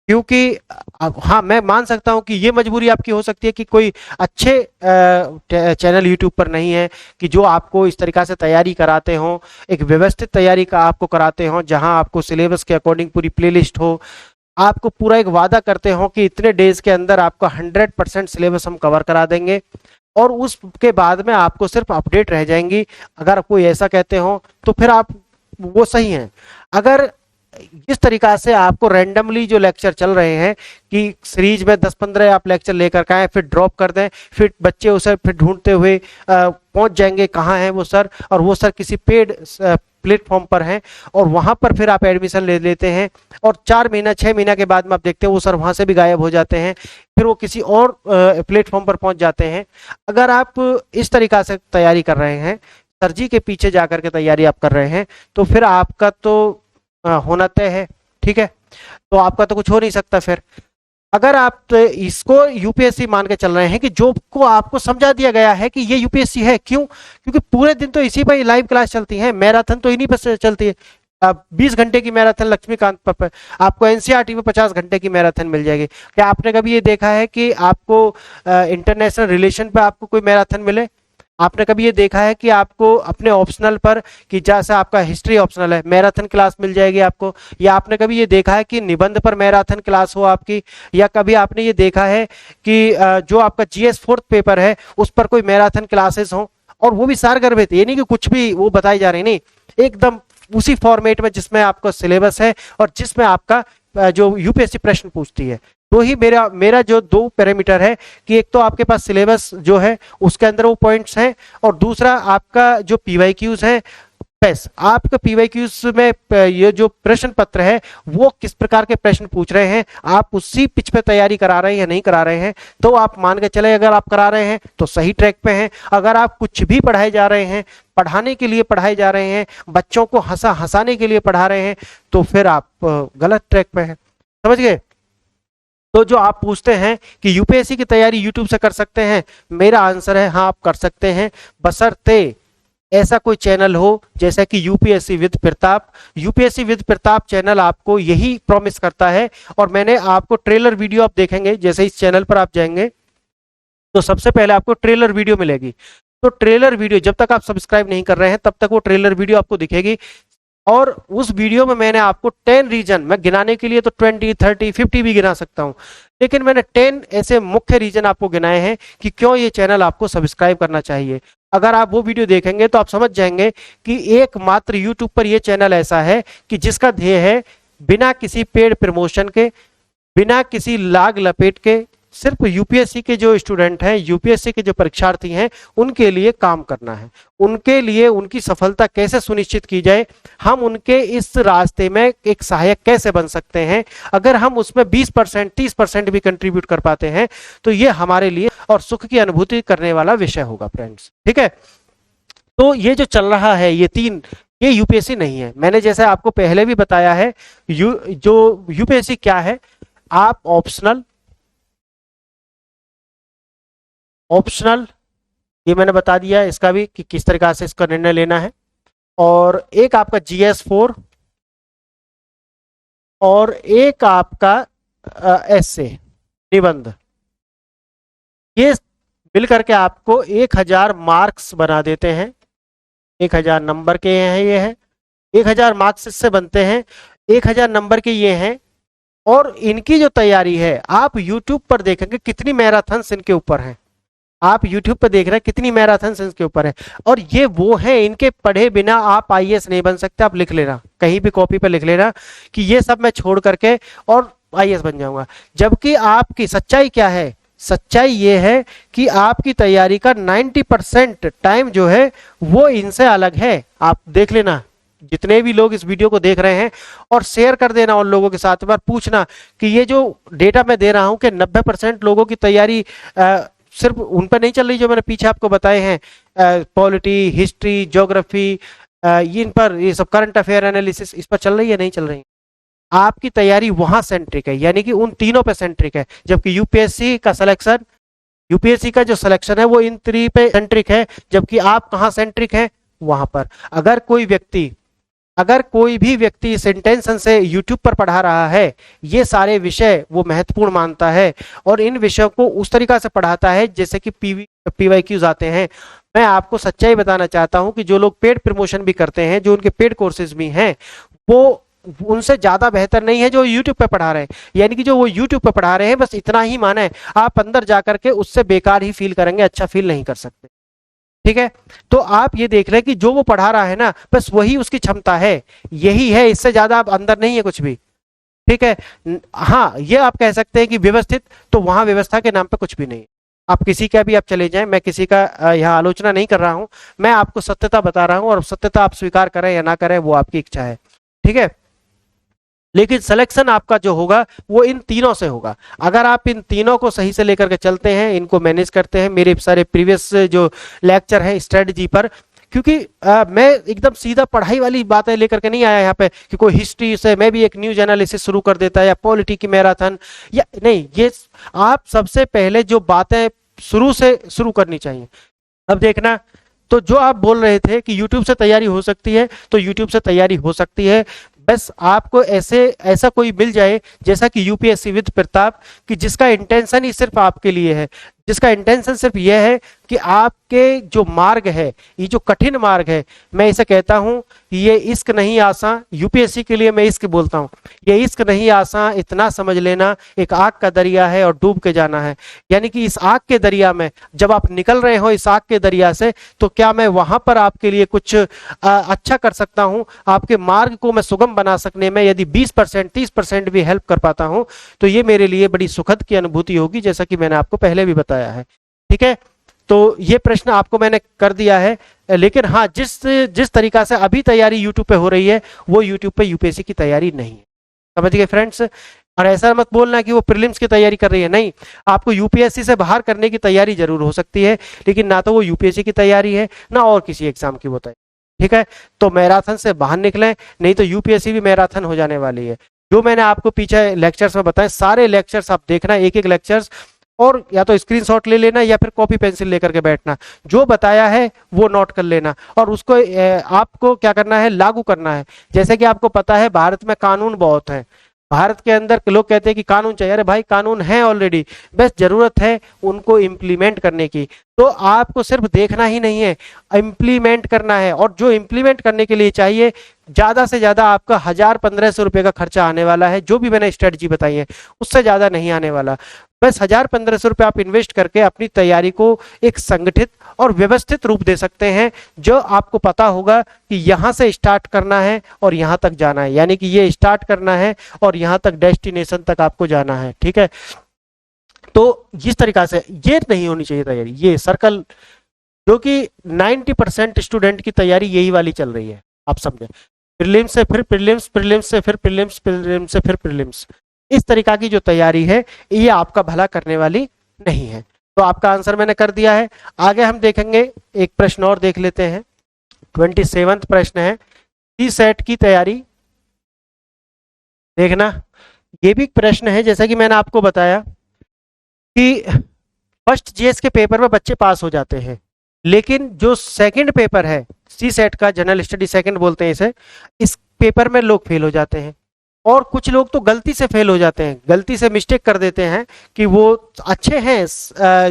क्योंकि हाँ, मैं मान सकता हूं कि ये मजबूरी आपकी हो सकती है कि कोई अच्छे चैनल यूट्यूब पर नहीं है कि जो आपको इस तरीका से तैयारी कराते हो, एक व्यवस्थित तैयारी का आपको कराते हो, जहां आपको सिलेबस के अकॉर्डिंग पूरी प्लेलिस्ट हो, आपको पूरा एक वादा करते हो कि इतने डेज के अंदर आपका 100% सिलेबस हम कवर करा देंगे और उसके बाद में आपको सिर्फ अपडेट रह जाएंगी। अगर कोई ऐसा कहते हो तो फिर आप वो सही हैं। अगर इस तरीका से आपको रैंडमली जो लेक्चर चल रहे हैं कि सीरीज में 10-15 आप लेक्चर लेकर के आए, फिर ड्रॉप कर दें, फिर बच्चे उसे फिर ढूंढते हुए पहुंच जाएंगे कहाँ है वो सर, और वो सर किसी पेड प्लेटफॉर्म पर हैं और वहां पर फिर आप एडमिशन ले लेते हैं और 4 महीना 6 महीना के बाद में आप देखते हैं वो सर वहां से भी गायब हो जाते हैं, फिर वो किसी और प्लेटफॉर्म पर पहुंच जाते हैं। अगर आप इस तरीका से तैयारी कर रहे हैं, सर जी के पीछे जाकर के तैयारी आप कर रहे हैं, तो फिर आपका तो होना तय है, ठीक है, तो आपका तो कुछ हो नहीं सकता। फिर अगर आप तो इसको यूपीएससी मान के चल रहे हैं कि जो को आपको समझा दिया गया है कि ये यूपीएससी है, क्यों? क्योंकि पूरे दिन तो इसी पर लाइव क्लास चलती है, मैराथन तो इन्हीं पर चलती है। अब 20 घंटे की मैराथन लक्ष्मीकांत पर आपको एनसीईआरटी में 50 घंटे की मैराथन मिल जाएगी। क्या आपने कभी ये देखा है कि आपको इंटरनेशनल रिलेशन पर आपको कोई मैराथन मिले? आपने कभी ये देखा है कि आपको अपने ऑप्शनल पर, कि जैसे आपका हिस्ट्री ऑप्शनल है, मैराथन क्लास मिल जाएगी आपको? या आपने कभी ये देखा है कि निबंध पर मैराथन क्लास हो आपकी? या कभी आपने ये देखा है कि जो आपका जीएस 4th पेपर है उस पर कोई मैराथन क्लासेस हो, और वो भी सारगर्भित, ये नहीं कि कुछ भी वो बताई जा रही, नहीं, एकदम उसी फॉर्मेट में जिसमें आपका सिलेबस है और जिसमें आपका जो यूपीएससी प्रश्न पूछती है। तो ही मेरा मेरा जो 2 पैरामीटर है कि एक तो आपके पास सिलेबस जो है उसके अंदर वो पॉइंट्स हैं, और दूसरा आपका जो पीवाईक्यूज है, बस आपका पीवाईक्यूज में ये जो प्रश्न पत्र है वो किस प्रकार के प्रश्न पूछ रहे हैं, आप उसी पिच पे तैयारी करा रहे हैं या नहीं करा रहे हैं, तो आप मान के चले अगर आप करा रहे हैं तो सही ट्रैक पे हैं। अगर आप कुछ भी पढ़ाए जा रहे हैं, पढ़ाने के लिए पढ़ाए जा रहे हैं, बच्चों को हंसाने के लिए पढ़ा रहे हैं, तो फिर आप गलत ट्रैक पे हैं। समझ गए? तो जो आप पूछते हैं कि यूपीएससी की तैयारी यूट्यूब से कर सकते हैं, मेरा आंसर है हाँ, आप कर सकते हैं, बशर्ते ऐसा कोई चैनल हो जैसा कि UPSC with Pratap. UPSC with Pratap channel आपको यही प्रॉमिस करता है, और मैंने आपको ट्रेलर वीडियो आप देखेंगे, जैसे इस चैनल पर आप जाएंगे तो सबसे पहले आपको ट्रेलर वीडियो मिलेगी। तो ट्रेलर वीडियो जब तक आप सब्सक्राइब नहीं कर रहे हैं तब तक वो ट्रेलर वीडियो आपको दिखेगी, और उस वीडियो में मैंने आपको 10 रीजन, मैं गिनाने के लिए तो 20, 30, 50 भी गिना सकता हूं, लेकिन मैंने 10 ऐसे मुख्य रीजन आपको गिनाए हैं कि क्यों ये चैनल आपको सब्सक्राइब करना चाहिए। अगर आप वो वीडियो देखेंगे तो आप समझ जाएंगे कि एकमात्र यूट्यूब पर ये चैनल ऐसा है कि जिसका ध्येय है बिना किसी पेड प्रमोशन के, बिना किसी लाग लपेट के, सिर्फ यूपीएससी के जो स्टूडेंट हैं, यूपीएससी के जो परीक्षार्थी हैं, उनके लिए काम करना है, उनके लिए उनकी सफलता कैसे सुनिश्चित की जाए, हम उनके इस रास्ते में एक सहायक कैसे बन सकते हैं। अगर हम उसमें 20%, 30% भी कंट्रीब्यूट कर पाते हैं तो ये हमारे लिए और सुख की अनुभूति करने वाला विषय होगा फ्रेंड्स, ठीक है। तो ये जो चल रहा है ये 3, ये यूपीएससी नहीं है। मैंने जैसे आपको पहले भी बताया है, जो यूपीएससी क्या है, आप ऑप्शनल ये मैंने बता दिया है इसका भी कि किस तरीका से इसका निर्णय लेना है, और एक आपका GS4 और एक आपका एसे निबंध, ये मिल करके आपको 1000 मार्क्स बना देते हैं। 1000 नंबर के हैं, ये है 1000 मार्क्स इससे बनते हैं, 1000 नंबर के ये हैं। और इनकी जो तैयारी है आप YouTube पर देखेंगे कितनी मैराथन्स इनके ऊपर हैं, आप YouTube पर देख रहे हैं कितनी मैराथन्स इनके ऊपर है, और ये वो है, इनके पढ़े बिना आप आईएएस नहीं बन सकते। आप लिख लेना, कहीं भी कॉपी पर लिख लेना कि ये सब मैं छोड़ करके और आईएएस बन जाऊंगा। जबकि आपकी सच्चाई क्या है? सच्चाई ये है कि आपकी तैयारी का 90% टाइम जो है वो इनसे अलग है। आप देख लेना, जितने भी लोग इस वीडियो को देख रहे हैं, और शेयर कर देना उन लोगों के साथ, बार पूछना कि ये जो डेटा मैं दे रहा हूं कि 90% लोगों की तैयारी सिर्फ उन पर नहीं चल रही जो मैंने पीछे आपको बताए हैं, पॉलिटी, हिस्ट्री, ज्योग्राफी, इन पर, ये सब करंट अफेयर एनालिसिस, इस पर चल रही है, नहीं चल रही। आपकी तैयारी वहां सेंट्रिक है, यानी कि उन तीनों पे सेंट्रिक है। जबकि यूपीएससी का जो सिलेक्शन है वो इन 3 पे सेंट्रिक है, जबकि आप कहां सेंट्रिक है? वहां पर। अगर कोई भी व्यक्ति इस इंटेंशन से YouTube पर पढ़ा रहा है, ये सारे विषय वो महत्वपूर्ण मानता है और इन विषयों को उस तरीका से पढ़ाता है जैसे कि पीवाईक्यूज आते हैं। मैं आपको सच्चाई बताना चाहता हूं कि जो लोग पेड प्रमोशन भी करते हैं, जो उनके पेड कोर्सेज भी हैं, वो उनसे ज्यादा बेहतर नहीं है जो YouTube पे पढ़ा रहे हैं। यानी कि जो वो YouTube पे पढ़ा रहे हैं बस इतना ही माना है, आप अंदर जाकर के उससे बेकार ही फील करेंगे, अच्छा फील नहीं कर सकते, ठीक है। तो आप ये देख रहे हैं कि जो वो पढ़ा रहा है ना, बस वही उसकी क्षमता है, यही है, इससे ज्यादा आप अंदर नहीं है कुछ भी, ठीक है। हाँ, ये आप कह सकते हैं कि व्यवस्थित, तो वहां व्यवस्था के नाम पे कुछ भी नहीं। आप किसी का भी आप चले जाएं, मैं किसी का यहाँ आलोचना नहीं कर रहा हूं, मैं आपको सत्यता बता रहा हूं, और सत्यता आप स्वीकार करें या ना करें वो आपकी इच्छा है, ठीक है। लेकिन सिलेक्शन आपका जो होगा वो इन तीनों से होगा। अगर आप इन तीनों को सही से लेकर के चलते हैं, इनको मैनेज करते हैं, मेरे सारे प्रीवियस जो लेक्चर है स्ट्रेटजी पर, क्योंकि मैं एकदम सीधा पढ़ाई वाली बातें लेकर के नहीं आया यहाँ पे कि कोई हिस्ट्री से मैं भी एक न्यूज एनालिसिस शुरू कर देता है या पॉलिटी की मैराथन, या नहीं, ये आप सबसे पहले जो बातें शुरू से शुरू करनी चाहिए। अब देखना, तो जो आप बोल रहे थे कि YouTube से तैयारी हो सकती है, तो YouTube से तैयारी हो सकती है, बस आपको ऐसा कोई मिल जाए जैसा कि यूपीएससी विद प्रताप, कि जिसका इंटेंशन ही सिर्फ आपके लिए है, जिसका इंटेंशन सिर्फ यह है कि आपके जो मार्ग है, ये जो कठिन मार्ग है, मैं इसे कहता हूं कि ये इश्क नहीं आसान, यूपीएससी के लिए मैं इश्क बोलता हूं, ये इश्क नहीं आसान, इतना समझ लेना, एक आग का दरिया है और डूब के जाना है। यानी कि इस आग के दरिया में जब आप निकल रहे हो इस आग के दरिया से, तो क्या मैं वहां पर आपके लिए कुछ अच्छा कर सकता हूं, आपके मार्ग को मैं सुगम बना सकने में यदि 20% 30% भी हेल्प कर पाता हूं, तो ये मेरे लिए बड़ी सुखद की अनुभूति होगी, जैसा कि मैंने आपको पहले भी बताया है, ठीक है। तो ये प्रश्न आपको मैंने कर दिया है, लेकिन हाँ, जिस तरीका से अभी तैयारी यूट्यूब पे हो रही है वो यूट्यूब पे यूपीएससी की तैयारी नहीं है, समझ गए फ्रेंड्स। और ऐसा मत बोलना कि वो प्रीलिम्स की तैयारी कर रही है, नहीं, आपको यूपीएससी से बाहर करने की तैयारी जरूर हो सकती है, लेकिन ना तो वो यूपीएससी की तैयारी है ना और किसी एग्जाम की वो तैयारी, ठीक है। तो मैराथन से बाहर निकलें, नहीं तो यूपीएससी भी मैराथन हो जाने वाली है। जो मैंने आपको पीछे लेक्चर्स में बताए सारे लेक्चर्स आप देखना, एक एक लेक्चर्स, और या तो स्क्रीनशॉट ले लेना या फिर कॉपी पेंसिल लेकर के बैठना, जो बताया है वो नोट कर लेना, और उसको आपको क्या करना है, लागू करना है। जैसे कि आपको पता है भारत में कानून बहुत है, भारत के अंदर लोग कहते हैं कि कानून चाहिए, अरे भाई कानून है ऑलरेडी, बस जरूरत है उनको इम्प्लीमेंट करने की। तो आपको सिर्फ देखना ही नहीं है, इम्प्लीमेंट करना है, और जो इम्प्लीमेंट करने के लिए चाहिए ज्यादा से ज्यादा आपका 1000-1500 रुपए का खर्चा आने वाला है, जो भी मैंने स्ट्रेटजी बताई है उससे ज्यादा नहीं आने वाला। बस 1000-1500 रुपए आप इन्वेस्ट करके अपनी तैयारी को एक संगठित और व्यवस्थित रूप दे सकते हैं, जो आपको पता होगा कि यहां से स्टार्ट करना है और यहां तक जाना है, यानी कि ये स्टार्ट करना है और यहां तक डेस्टिनेशन तक आपको जाना है, ठीक है। तो जिस तरीका से ये नहीं होनी चाहिए तैयारी, ये सर्कल, जो कि 90% स्टूडेंट की तैयारी यही वाली चल रही है, आप समझे, प्रीलिम्स से फिर प्रीलिम्स, प्रीलिम्स से फिर प्रीलिम्स, प्रीलिम्स से फिर प्रीलिम्स, इस तरीका की जो तैयारी है ये आपका भला करने वाली नहीं है। तो आपका आंसर मैंने कर दिया है। आगे हम देखेंगे, एक प्रश्न और देख लेते हैं, 27वां प्रश्न है, सी सेट की तैयारी। देखना, ये भी प्रश्न है, जैसा कि मैंने आपको बताया कि फर्स्ट जीएस के पेपर में बच्चे पास हो जाते हैं, लेकिन जो सेकंड पेपर है सी सेट का, जनरल स्टडी सेकंड बोलते हैं इसे, इस पेपर में लोग फेल हो जाते हैं। और कुछ लोग तो गलती से फेल हो जाते हैं, गलती से मिस्टेक कर देते हैं कि वो अच्छे हैं,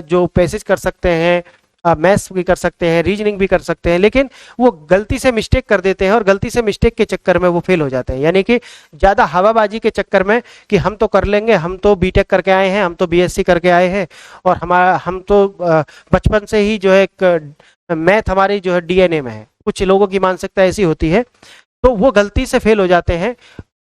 जो पैसेज कर सकते हैं, मैथ्स भी कर सकते हैं, रीजनिंग भी कर सकते हैं, लेकिन वो गलती से मिस्टेक कर देते हैं और गलती से मिस्टेक के चक्कर में वो फेल हो जाते हैं। यानी कि ज़्यादा हवाबाजी के चक्कर में कि हम तो कर लेंगे, हम तो बीटेक करके आए हैं, हम तो बीएससी करके आए हैं, और हम तो बचपन से ही जो है मैथ हमारी जो है डीएनए में है, कुछ लोगों की मानसिकता ऐसी होती है, तो वो गलती से फेल हो जाते हैं।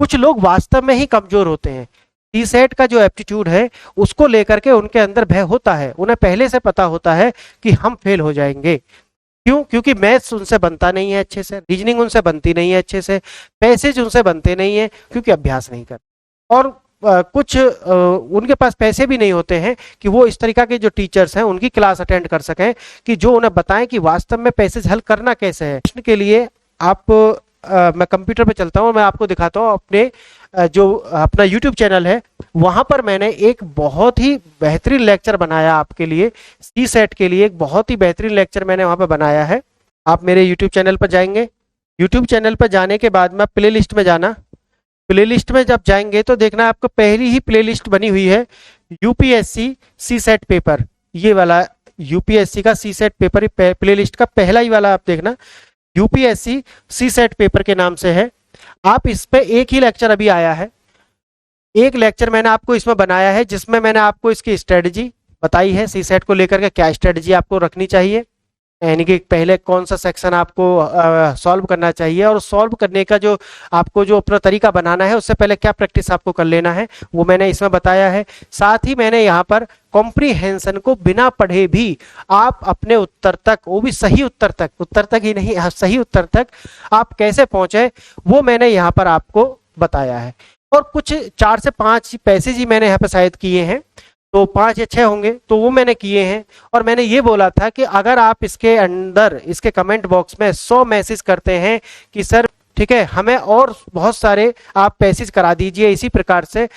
कुछ लोग वास्तव में ही कमजोर होते हैं, टी सेट का जो एप्टीट्यूड है उसको लेकर के उनके अंदर भय होता है, उन्हें पहले से पता होता है कि हम फेल हो जाएंगे। क्यों? क्योंकि मैथ्स उनसे बनता नहीं है अच्छे से, रीजनिंग उनसे बनती नहीं है अच्छे से, पैसेज उनसे बनते नहीं है क्योंकि अभ्यास नहीं कर, और कुछ उनके पास पैसे भी नहीं होते हैं कि वो इस तरीका के जो टीचर्स हैं उनकी क्लास अटेंड कर सकें, कि जो उन्हें बताएं कि वास्तव में पैसेज हल करना कैसे है। प्रश्न के लिए आप मैं कंप्यूटर पे चलता हूँ, मैं आपको दिखाता हूँ अपने जो अपना YouTube चैनल है, वहां पर मैंने एक बहुत ही बेहतरीन लेक्चर बनाया आपके लिए, सी सेट के लिए एक बहुत ही बेहतरीन लेक्चर मैंने वहां पर बनाया है। आप मेरे YouTube चैनल पर जाएंगे, YouTube चैनल पर जाने के बाद में प्ले लिस्ट में जाना, प्ले लिस्ट में जब जाएंगे तो देखना आपको पहली ही प्ले लिस्ट बनी हुई है यूपीएससी सी सेट पेपर, ये वाला यूपीएससी का सी सेट पेपर प्ले लिस्ट का पहला ही वाला आप देखना, यूपीएससी सी सेट पेपर के नाम से है। आप इस पे एक ही लेक्चर अभी आया है, एक लेक्चर मैंने आपको इसमें बनाया है जिसमें मैंने आपको इसकी स्ट्रेटजी बताई है, सी सेट को लेकर के क्या स्ट्रेटजी आपको रखनी चाहिए, यानी कि पहले कौन सा सेक्शन आपको सॉल्व करना चाहिए, और सॉल्व करने का जो आपको जो अपना तरीका बनाना है उससे पहले क्या प्रैक्टिस आपको कर लेना है, वो मैंने इसमें बताया है। साथ ही मैंने यहाँ पर कॉम्प्रीहेंशन को बिना पढ़े भी आप अपने उत्तर तक, वो भी सही उत्तर तक ही नहीं, सही उत्तर तक आप कैसे पहुंचे वो मैंने यहाँ पर आपको बताया है। और कुछ 4 से 5 पैसेज ही मैंने यहाँ पे शायद किए हैं, तो 5 या 6 होंगे, तो वो मैंने किए हैं। और मैंने ये बोला था कि अगर आप इसके अंदर, इसके कमेंट बॉक्स में 100 मैसेज करते हैं कि सर ठीक है हमें और बहुत सारे आप पैसेज करा दीजिए इसी प्रकार से,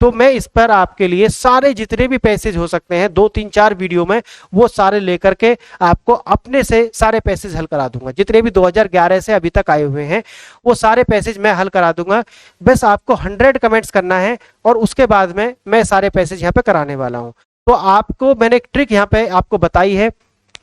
तो मैं इस पर आपके लिए सारे जितने भी पैसेज हो सकते हैं 2 3 4 वीडियो में वो सारे लेकर के आपको अपने से सारे पैसेज हल करा दूंगा। जितने भी 2011 से अभी तक आए हुए हैं वो सारे पैसेज मैं हल करा दूंगा। बस आपको 100 कमेंट्स करना है और उसके बाद में मैं सारे पैसेज यहाँ पे कराने वाला हूँ। तो आपको मैंने एक ट्रिक यहाँ पे आपको बताई है,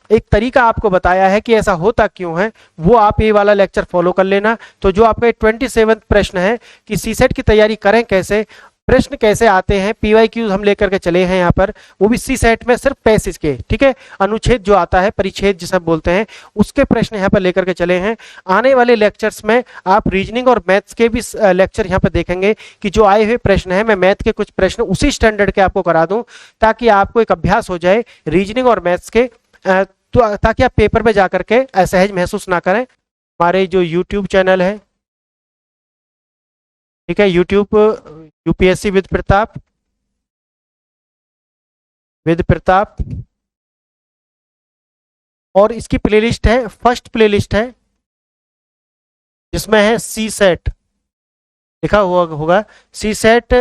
एक तरीका आपको बताया है कि ऐसा होता क्यों है, वो आप ये वाला लेक्चर फॉलो कर लेना। तो जो आपका 27वां प्रश्न है कि सीसेट की तैयारी करें कैसे, प्रश्न कैसे आते हैं, पीवाईक्यूज हम लेकर के चले हैं यहाँ पर, वो भी सी सेट में सिर्फ पैसेज के, ठीक है, अनुच्छेद जो आता है, परिच्छेद जिसे बोलते हैं, उसके प्रश्न यहाँ पर लेकर के चले हैं। आने वाले लेक्चर्स में आप रीजनिंग और मैथ्स के भी लेक्चर यहाँ पर देखेंगे कि जो आए हुए प्रश्न हैं, मैं मैथ के कुछ प्रश्न उसी स्टैंडर्ड के आपको करा दूं ताकि आपको एक अभ्यास हो जाए रीजनिंग और मैथ्स के, तो ताकि आप पेपर में जाकर के असहज महसूस ना करें। हमारे जो यूट्यूब चैनल है, ठीक है, यूट्यूब यूपीएससी विद प्रताप, और इसकी प्लेलिस्ट है, फर्स्ट प्लेलिस्ट है जिसमें है सी सेट लिखा हुआ होगा, सी सेट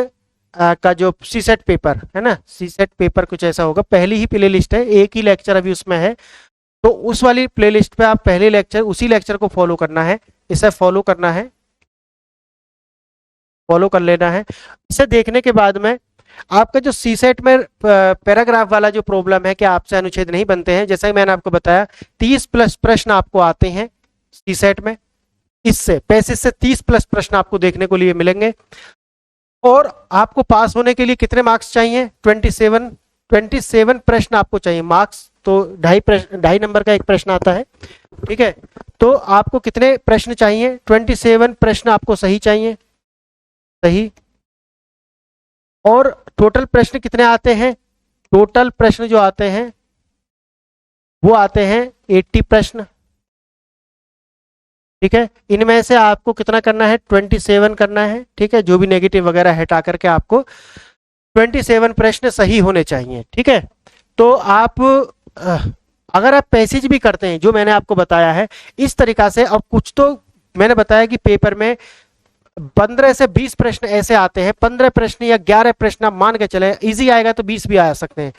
का जो सी सेट पेपर है ना, सी सेट पेपर कुछ ऐसा होगा, पहली ही प्लेलिस्ट है, एक ही लेक्चर अभी उसमें है, तो उस वाली प्लेलिस्ट पे आप पहले लेक्चर, उसी लेक्चर को फॉलो करना है, इसे फॉलो करना है, फॉलो कर लेना है। इसे देखने के बाद में आपका जो सी सेट में पैराग्राफ वाला जो प्रॉब्लम है कि आपसे अनुच्छेद नहीं बनते हैं, जैसा कि मैंने आपको बताया 30+ प्रश्न आपको आते हैं सी सेट में, इससे पैसेज से 30+ प्रश्न आपको देखने को लिए मिलेंगे। और आपको पास होने के लिए कितने मार्क्स चाहिए, 27 प्रश्न आपको चाहिए। मार्क्स तो 2.5 नंबर का एक प्रश्न आता है, ठीक है, तो आपको कितने प्रश्न चाहिए, 27 प्रश्न आपको सही चाहिए, सही। और टोटल प्रश्न कितने आते हैं, टोटल प्रश्न जो आते हैं वो आते हैं 80 प्रश्न, ठीक है। इनमें से आपको कितना करना है, 27 करना है, ठीक है, जो भी नेगेटिव वगैरह हटा करके आपको 27 प्रश्न सही होने चाहिए, ठीक है। तो आप अगर आप पैसेज भी करते हैं जो मैंने आपको बताया है इस तरीका से, और कुछ तो मैंने बताया कि पेपर में 15 से 20 प्रश्न ऐसे आते हैं, 15 प्रश्न या 11 प्रश्न आप मान के चले, इजी आएगा तो 20 भी आ सकते हैं,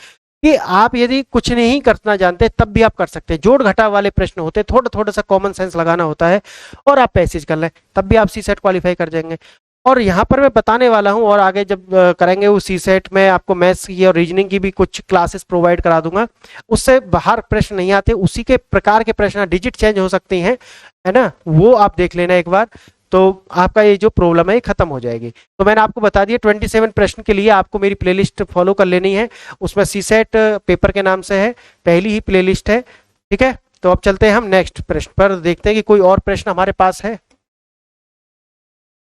कि आप यदि कुछ नहीं करना जानते तब भी आप कर सकते हैं। जोड़ घटाव वाले प्रश्न होते हैं, थोड़ा थोड़ा सा कॉमन सेंस लगाना होता है और आप पैसेज कर लें, तब भी आप सी सेट क्वालिफाई कर जाएंगे। और यहाँ पर मैं बताने वाला हूँ, और आगे जब करेंगे वो सी सेट में आपको मैथ्स की और रीजनिंग की भी कुछ क्लासेस प्रोवाइड करा दूंगा, उससे बाहर प्रश्न नहीं आते, उसी के प्रकार के प्रश्न, डिजिट चेंज हो सकती हैं, है ना, वो आप देख लेना एक बार, तो आपका ये जो प्रॉब्लम है ये खत्म हो जाएगी। तो मैंने आपको बता दिया 27 प्रश्न के लिए आपको मेरी प्लेलिस्ट फॉलो कर लेनी है, उसमें सी सेट पेपर के नाम से है, पहली ही प्लेलिस्ट है, ठीक है। तो अब चलते हैं हम नेक्स्ट प्रश्न पर, देखते हैं कि कोई और प्रश्न हमारे पास है,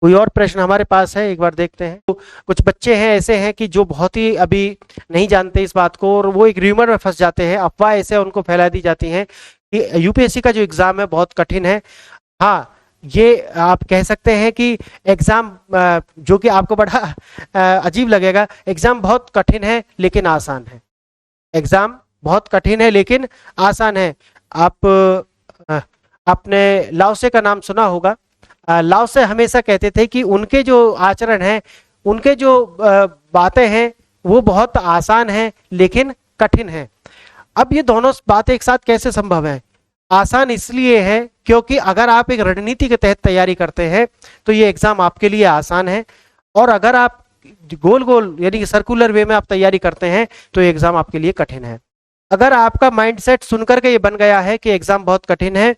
कोई और प्रश्न हमारे पास है, एक बार देखते हैं। तो कुछ बच्चे हैं ऐसे हैं कि जो बहुत ही अभी नहीं जानते इस बात को, और वो एक र्यूमर में फंस जाते हैं, अफवाह ऐसे उनको फैला दी जाती है कि यूपीएससी का जो एग्जाम है बहुत कठिन है। हाँ, ये आप कह सकते हैं कि एग्जाम, जो कि आपको बड़ा अजीब लगेगा, एग्जाम बहुत कठिन है लेकिन आसान है, एग्जाम बहुत कठिन है लेकिन आसान है। आप आपने लाओसे का नाम सुना होगा, लाओसे हमेशा कहते थे कि उनके जो आचरण है, उनके जो बातें हैं वो बहुत आसान है लेकिन कठिन है। अब ये दोनों बातें एक साथ कैसे संभव है? आसान इसलिए है क्योंकि अगर आप एक रणनीति के तहत तैयारी करते हैं तो ये एग्जाम आपके लिए आसान है, और अगर आप गोल गोल यानी कि सर्कुलर वे में आप तैयारी करते हैं तो ये एग्जाम आपके लिए कठिन है। अगर आपका माइंडसेट सुनकर के ये बन गया है कि एग्जाम बहुत कठिन है,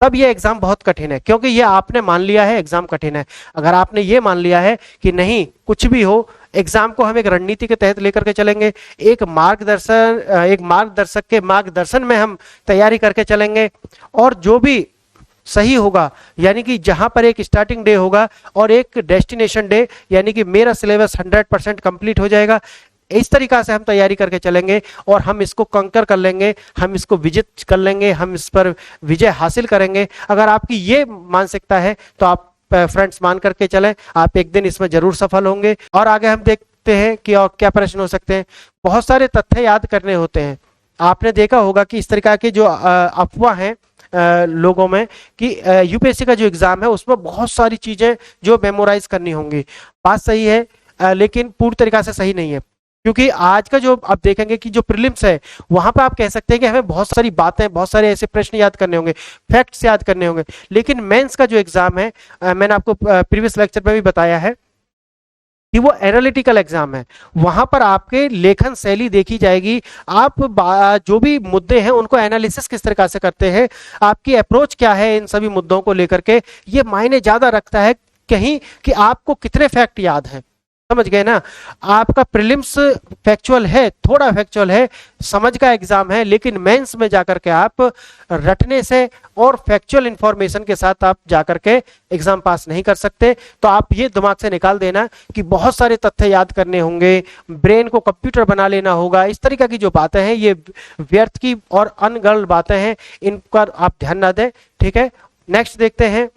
तब ये एग्जाम बहुत कठिन है, क्योंकि ये आपने मान लिया है एग्जाम कठिन है। अगर आपने ये मान लिया है कि नहीं कुछ भी हो, एग्जाम को हम एक रणनीति के तहत लेकर के चलेंगे, एक मार्गदर्शक के मार्गदर्शन में हम तैयारी करके चलेंगे, और जो भी सही होगा, यानी कि जहां पर एक स्टार्टिंग डे होगा और एक डेस्टिनेशन डे, यानी कि मेरा सिलेबस 100% कंप्लीट हो जाएगा, इस तरीका से हम तैयारी करके चलेंगे और हम इसको कंकर कर लेंगे, हम इसको विजित कर लेंगे, हम इस पर विजय हासिल करेंगे। अगर आपकी ये मानसिकता है तो आप फ्रेंड्स मान करके चलें, आप एक दिन इसमें जरूर सफल होंगे। और आगे हम देखते हैं कि और क्या प्रश्न हो सकते हैं। बहुत सारे तथ्य याद करने होते हैं। आपने देखा होगा कि इस तरीका के जो अफवाह हैं लोगों में कि यूपीएससी का जो एग्जाम है उसमें बहुत सारी चीजें जो मेमोराइज करनी होंगी। बात सही है, लेकिन पूरी तरीका से सही नहीं है। क्योंकि आज का जो आप देखेंगे कि जो प्रीलिम्स है वहां पे आप कह सकते हैं कि हमें बहुत सारी बातें, बहुत सारे ऐसे प्रश्न याद करने होंगे, फैक्ट्स याद करने होंगे। लेकिन मेंस का जो एग्जाम है, मैंने आपको प्रीवियस लेक्चर में भी बताया है कि वो एनालिटिकल एग्जाम है। वहां पर आपके लेखन शैली देखी जाएगी, आप जो भी मुद्दे हैं उनको एनालिसिस किस तरह से करते हैं, आपकी अप्रोच क्या है इन सभी मुद्दों को लेकर के, ये मायने ज्यादा रखता है कहीं कि आपको कितने फैक्ट याद हैं। समझ गए ना? आपका प्रीलिम्स फैक्चुअल है, थोड़ा फैक्चुअल है, समझ का एग्जाम है, लेकिन मेंस में जाकर के आप रटने से और फैक्चुअल इंफॉर्मेशन के साथ आप जाकर के एग्जाम पास नहीं कर सकते। तो आप ये दिमाग से निकाल देना कि बहुत सारे तथ्य याद करने होंगे, ब्रेन को कंप्यूटर बना लेना होगा, इस तरीके की जो बातें हैं ये व्यर्थ की और अनगढ़ बातें हैं, इन पर आप ध्यान ना दें। ठीक है, नेक्स्ट देखते हैं।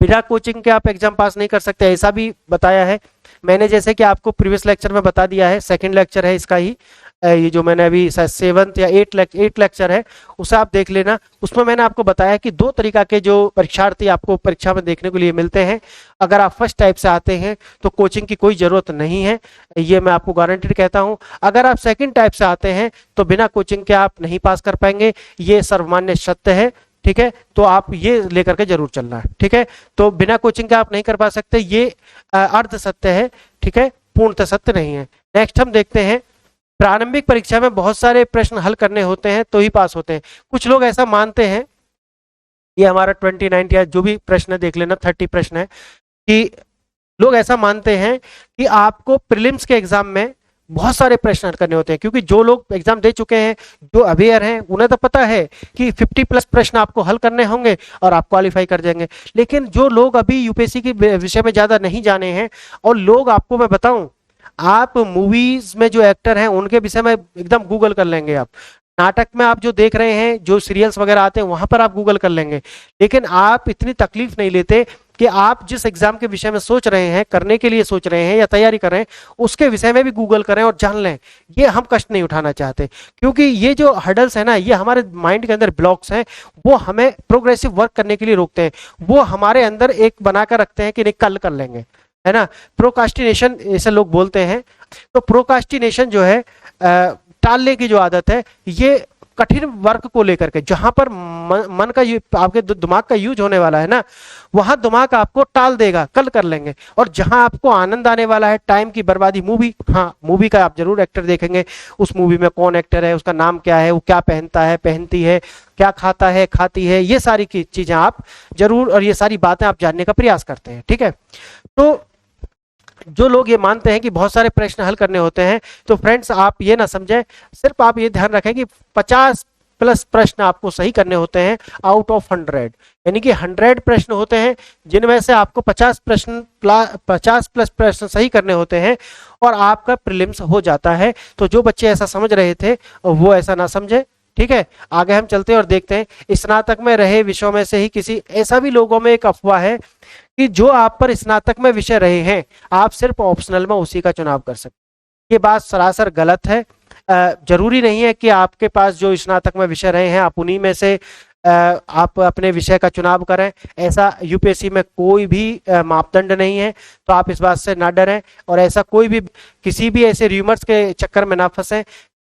बिना कोचिंग के आप एग्जाम पास नहीं कर सकते, ऐसा भी बताया है मैंने, जैसे कि आपको प्रीवियस लेक्चर में बता दिया है। सेकंड लेक्चर है इसका ही, ये जो मैंने अभी 7th या 8th लेक्चर है उसे आप देख लेना। उसमें मैंने आपको बताया कि दो तरीका के जो परीक्षार्थी आपको परीक्षा में देखने के लिए मिलते हैं। अगर आप फर्स्ट टाइप से आते हैं तो कोचिंग की कोई जरूरत नहीं है, ये मैं आपको गारंटेड कहता हूं। अगर आप सेकंड टाइप से आते हैं तो बिना कोचिंग के आप नहीं पास कर पाएंगे, ये सर्वमान्य सत्य है। ठीक है, तो आप ये लेकर के जरूर चलना है। ठीक है, तो बिना कोचिंग के आप नहीं कर पा सकते, ये अर्ध सत्य है। ठीक है, पूर्णतः सत्य नहीं है। नेक्स्ट हम देखते हैं, प्रारंभिक परीक्षा में बहुत सारे प्रश्न हल करने होते हैं तो ही पास होते हैं। कुछ लोग ऐसा मानते हैं, ये हमारा 29 या जो भी प्रश्न देख लेना, 30 प्रश्न है, कि लोग ऐसा मानते हैं कि आपको प्रीलिम्स के एग्जाम में बहुत सारे प्रश्न हल करने होते हैं। क्योंकि जो लोग एग्जाम दे चुके हैं, जो अवेयर हैं, उन्हें तो पता है कि 50+ प्रश्न आपको हल करने होंगे और आप क्वालिफाई कर जाएंगे। लेकिन जो लोग अभी यूपीएससी के विषय में ज्यादा नहीं जाने हैं, और लोग, आपको मैं बताऊं, आप मूवीज में जो एक्टर हैं उनके विषय में एकदम गूगल कर लेंगे। आप नाटक में आप जो देख रहे हैं, जो सीरियल्स वगैरह आते हैं, वहां पर आप गूगल कर लेंगे। लेकिन आप इतनी तकलीफ नहीं लेते कि आप जिस एग्जाम के विषय में सोच रहे हैं, करने के लिए सोच रहे हैं या तैयारी कर रहे हैं, उसके विषय में भी गूगल करें और जान लें। ये हम कष्ट नहीं उठाना चाहते, क्योंकि ये जो हर्डल्स है ना, ये हमारे माइंड के अंदर ब्लॉक्स हैं, वो हमें प्रोग्रेसिव वर्क करने के लिए रोकते हैं। वो हमारे अंदर एक बनाकर रखते हैं कि नहीं, कल कर लेंगे, है ना। प्रोकास्टिनेशन ऐसे लोग बोलते हैं। तो प्रोकास्टिनेशन जो है, टालने की जो आदत है, ये कठिन वर्क को लेकर के, जहां पर मन का आपके दिमाग का यूज होने वाला है ना, वहां दिमाग आपको टाल देगा, कल कर लेंगे। और जहां आपको आनंद आने वाला है, टाइम की बर्बादी, मूवी, हाँ मूवी का आप जरूर एक्टर देखेंगे, उस मूवी में कौन एक्टर है, उसका नाम क्या है, वो क्या पहनता है, पहनती है, क्या खाता है, खाती है, ये सारी चीजें आप जरूर, और ये सारी बातें आप जानने का प्रयास करते हैं। ठीक है, तो जो लोग ये मानते हैं कि बहुत सारे प्रश्न हल करने होते हैं, तो फ्रेंड्स आप ये ना समझें, सिर्फ आप ये ध्यान रखें कि 50+ प्रश्न आपको सही करने होते हैं आउट ऑफ 100। यानी कि 100 प्रश्न होते हैं, जिनमें से आपको 50+ प्रश्न सही करने होते हैं, और आपका प्रीलिम्स हो जाता है। तो जो बच्चे ऐसा समझ रहे थे वो ऐसा ना समझे। ठीक है, आगे हम चलते हैं और देखते हैं, स्नातक में रहे विषयों में से ही किसी, ऐसा भी लोगों में एक अफवाह है कि जो आप पर स्नातक में विषय रहे हैं, आप सिर्फ ऑप्शनल में उसी का चुनाव कर सकते। ये बात सरासर गलत है। जरूरी नहीं है कि आपके पास जो स्नातक में विषय रहे हैं आप उन्हीं में से आप अपने विषय का चुनाव करें। ऐसा यूपीएससी में कोई भी मापदंड नहीं है, तो आप इस बात से ना डरें, और ऐसा कोई भी, किसी भी ऐसे र्यूमर्स के चक्कर में ना फंसे।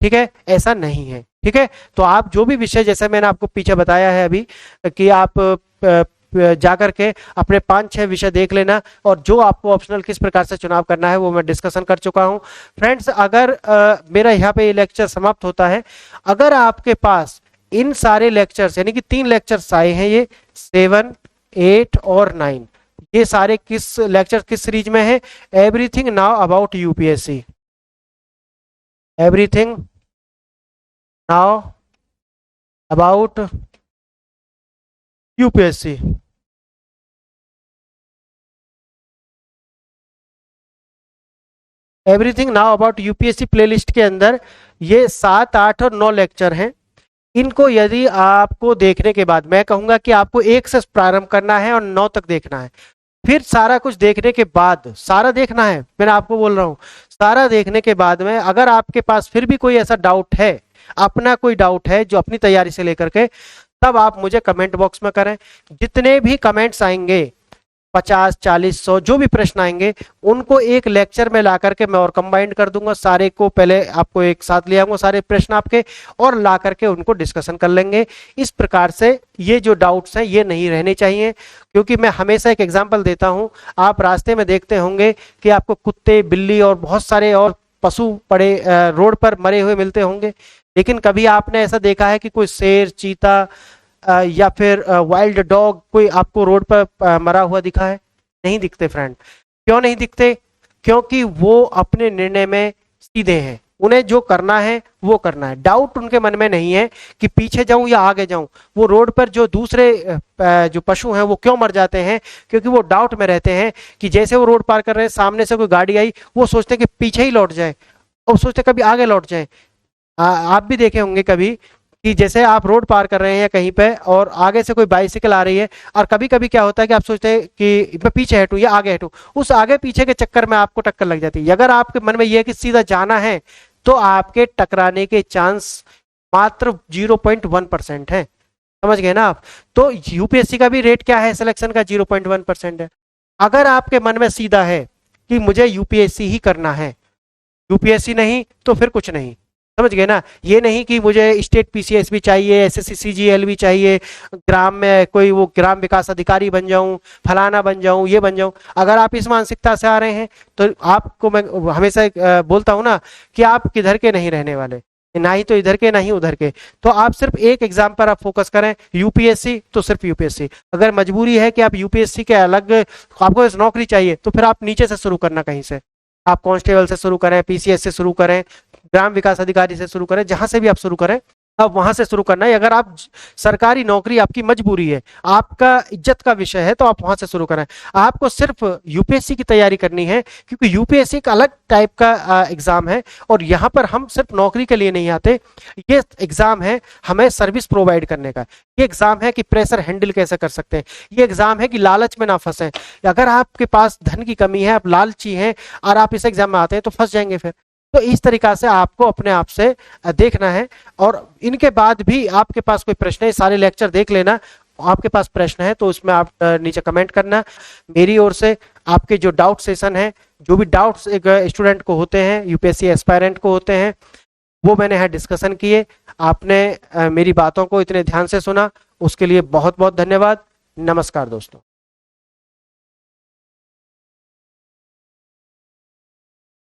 ठीक है, ऐसा नहीं है। ठीक है, तो आप जो भी विषय, जैसे मैंने आपको पीछे बताया है अभी, कि आप जाकर के अपने 5-6 विषय देख लेना, और जो आपको ऑप्शनल किस प्रकार से चुनाव करना है वो मैं डिस्कशन कर चुका हूं। फ्रेंड्स, अगर मेरा यहाँ पे ये लेक्चर समाप्त होता है, अगर आपके पास इन सारे लेक्चर्स, यानी कि 3 लेक्चर्स आए हैं, ये 7, 8 और 9, ये सारे किस लेक्चर किस सीरीज में है? Everything now about UPSC. Everything now about UPSC. Everything now about UPSC playlist के अंदर ये 7, 8 और 9 लेक्चर हैं। इनको यदि आपको देखने के बाद, मैं कहूंगा कि आपको 1 से प्रारंभ करना है और 9 तक देखना है। फिर सारा कुछ देखने के बाद, सारा देखना है, मैं आपको बोल रहा हूँ, सारा देखने के बाद में अगर आपके पास फिर भी कोई ऐसा डाउट है, अपना कोई डाउट है जो अपनी तैयारी से लेकर के, तब आप मुझे कमेंट बॉक्स में करें। जितने भी कमेंट्स आएंगे 50, 40, 100 जो भी प्रश्न आएंगे उनको एक लेक्चर में ला करके मैं और कंबाइंड कर दूंगा। सारे को पहले आपको एक साथ ले आऊंगा, सारे प्रश्न आपके, और ला करके उनको डिस्कशन कर लेंगे। इस प्रकार से ये जो डाउट्स हैं ये नहीं रहने चाहिए, क्योंकि मैं हमेशा एक एग्जांपल देता हूं। आप रास्ते में देखते होंगे कि आपको कुत्ते, बिल्ली और बहुत सारे और पशु पड़े रोड पर मरे हुए मिलते होंगे, लेकिन कभी आपने ऐसा देखा है कि कोई शेर, चीता या फिर वाइल्ड डॉग कोई आपको रोड पर मरा हुआ दिखा है? नहीं दिखते फ्रेंड। क्यों नहीं दिखते? क्योंकि वो अपने निर्णय में सीधे हैं, उन्हें जो करना है वो करना है। डाउट उनके मन में नहीं है कि पीछे जाऊं या आगे जाऊं। वो रोड पर जो दूसरे जो पशु हैं वो क्यों मर जाते हैं? क्योंकि वो डाउट में रहते हैं कि जैसे वो रोड पार कर रहे हैं, सामने से कोई गाड़ी आई, वो सोचते हैं कि पीछे ही लौट जाए, और सोचते कभी आगे लौट जाए। आप भी देखे होंगे कभी कि जैसे आप रोड पार कर रहे हैं कहीं पे और आगे से कोई बाइसिकल आ रही है, और कभी कभी क्या होता है कि आप सोचते हैं कि मैं पीछे हटूं या आगे हटूं, उस आगे पीछे के चक्कर में आपको टक्कर लग जाती है। अगर आपके मन में यह है कि सीधा जाना है, तो आपके टकराने के चांस मात्र 0.1% है। समझ गए ना आप? तो यूपीएससी का भी रेट क्या है सिलेक्शन का? 0.1% है। अगर आपके मन में सीधा है कि मुझे यूपीएससी ही करना है, यूपीएससी नहीं तो फिर कुछ नहीं। समझ गए ना? ये नहीं कि मुझे स्टेट पीसीएस भी चाहिए, एसएससी सीजीएल भी चाहिए, ग्राम में कोई वो ग्राम विकास अधिकारी बन जाऊं, फलाना बन जाऊं, ये बन जाऊं। अगर आप इस मानसिकता से आ रहे हैं तो आपको मैं हमेशा बोलता हूं ना कि आप किधर के नहीं रहने वाले, ना ही तो इधर के ना ही उधर के। तो आप सिर्फ एक एग्जाम पर आप फोकस करें, यूपीएससी तो सिर्फ यूपीएससी। अगर मजबूरी है कि आप यूपीएससी के अलग, आपको नौकरी चाहिए, तो फिर आप नीचे से शुरू करना, कहीं से आप कांस्टेबल से शुरू करें, पीसीएस से शुरू करें, ग्राम विकास अधिकारी से शुरू करें, जहां से भी आप शुरू करें, अब वहां से शुरू करना है। अगर आप सरकारी नौकरी आपकी मजबूरी है, आपका इज्जत का विषय है, तो आप वहां से शुरू करें। आपको सिर्फ यूपीएससी की तैयारी करनी है, क्योंकि यूपीएससी एक अलग टाइप का एग्जाम है, और यहाँ पर हम सिर्फ नौकरी के लिए नहीं आते। ये एग्जाम है हमें सर्विस प्रोवाइड करने का। ये एग्जाम है कि प्रेशर हैंडल कैसे कर सकते हैं। ये एग्जाम है कि लालच में ना फंसे। अगर आपके पास धन की कमी है, आप लालची हैं और आप इस एग्जाम में आते हैं, तो फंस जाएंगे फिर। तो इस तरीका से आपको अपने आप से देखना है। और इनके बाद भी आपके पास कोई प्रश्न है, सारे लेक्चर देख लेना। आपके पास प्रश्न है तो उसमें आप नीचे कमेंट करना। मेरी ओर से आपके जो डाउट सेशन है, जो भी डाउट्स एक स्टूडेंट को होते हैं, यूपीएससी एस्पायरेंट को होते हैं, वो मैंने यहाँ डिस्कशन किए। आपने मेरी बातों को इतने ध्यान से सुना, उसके लिए बहुत बहुत धन्यवाद। नमस्कार दोस्तों।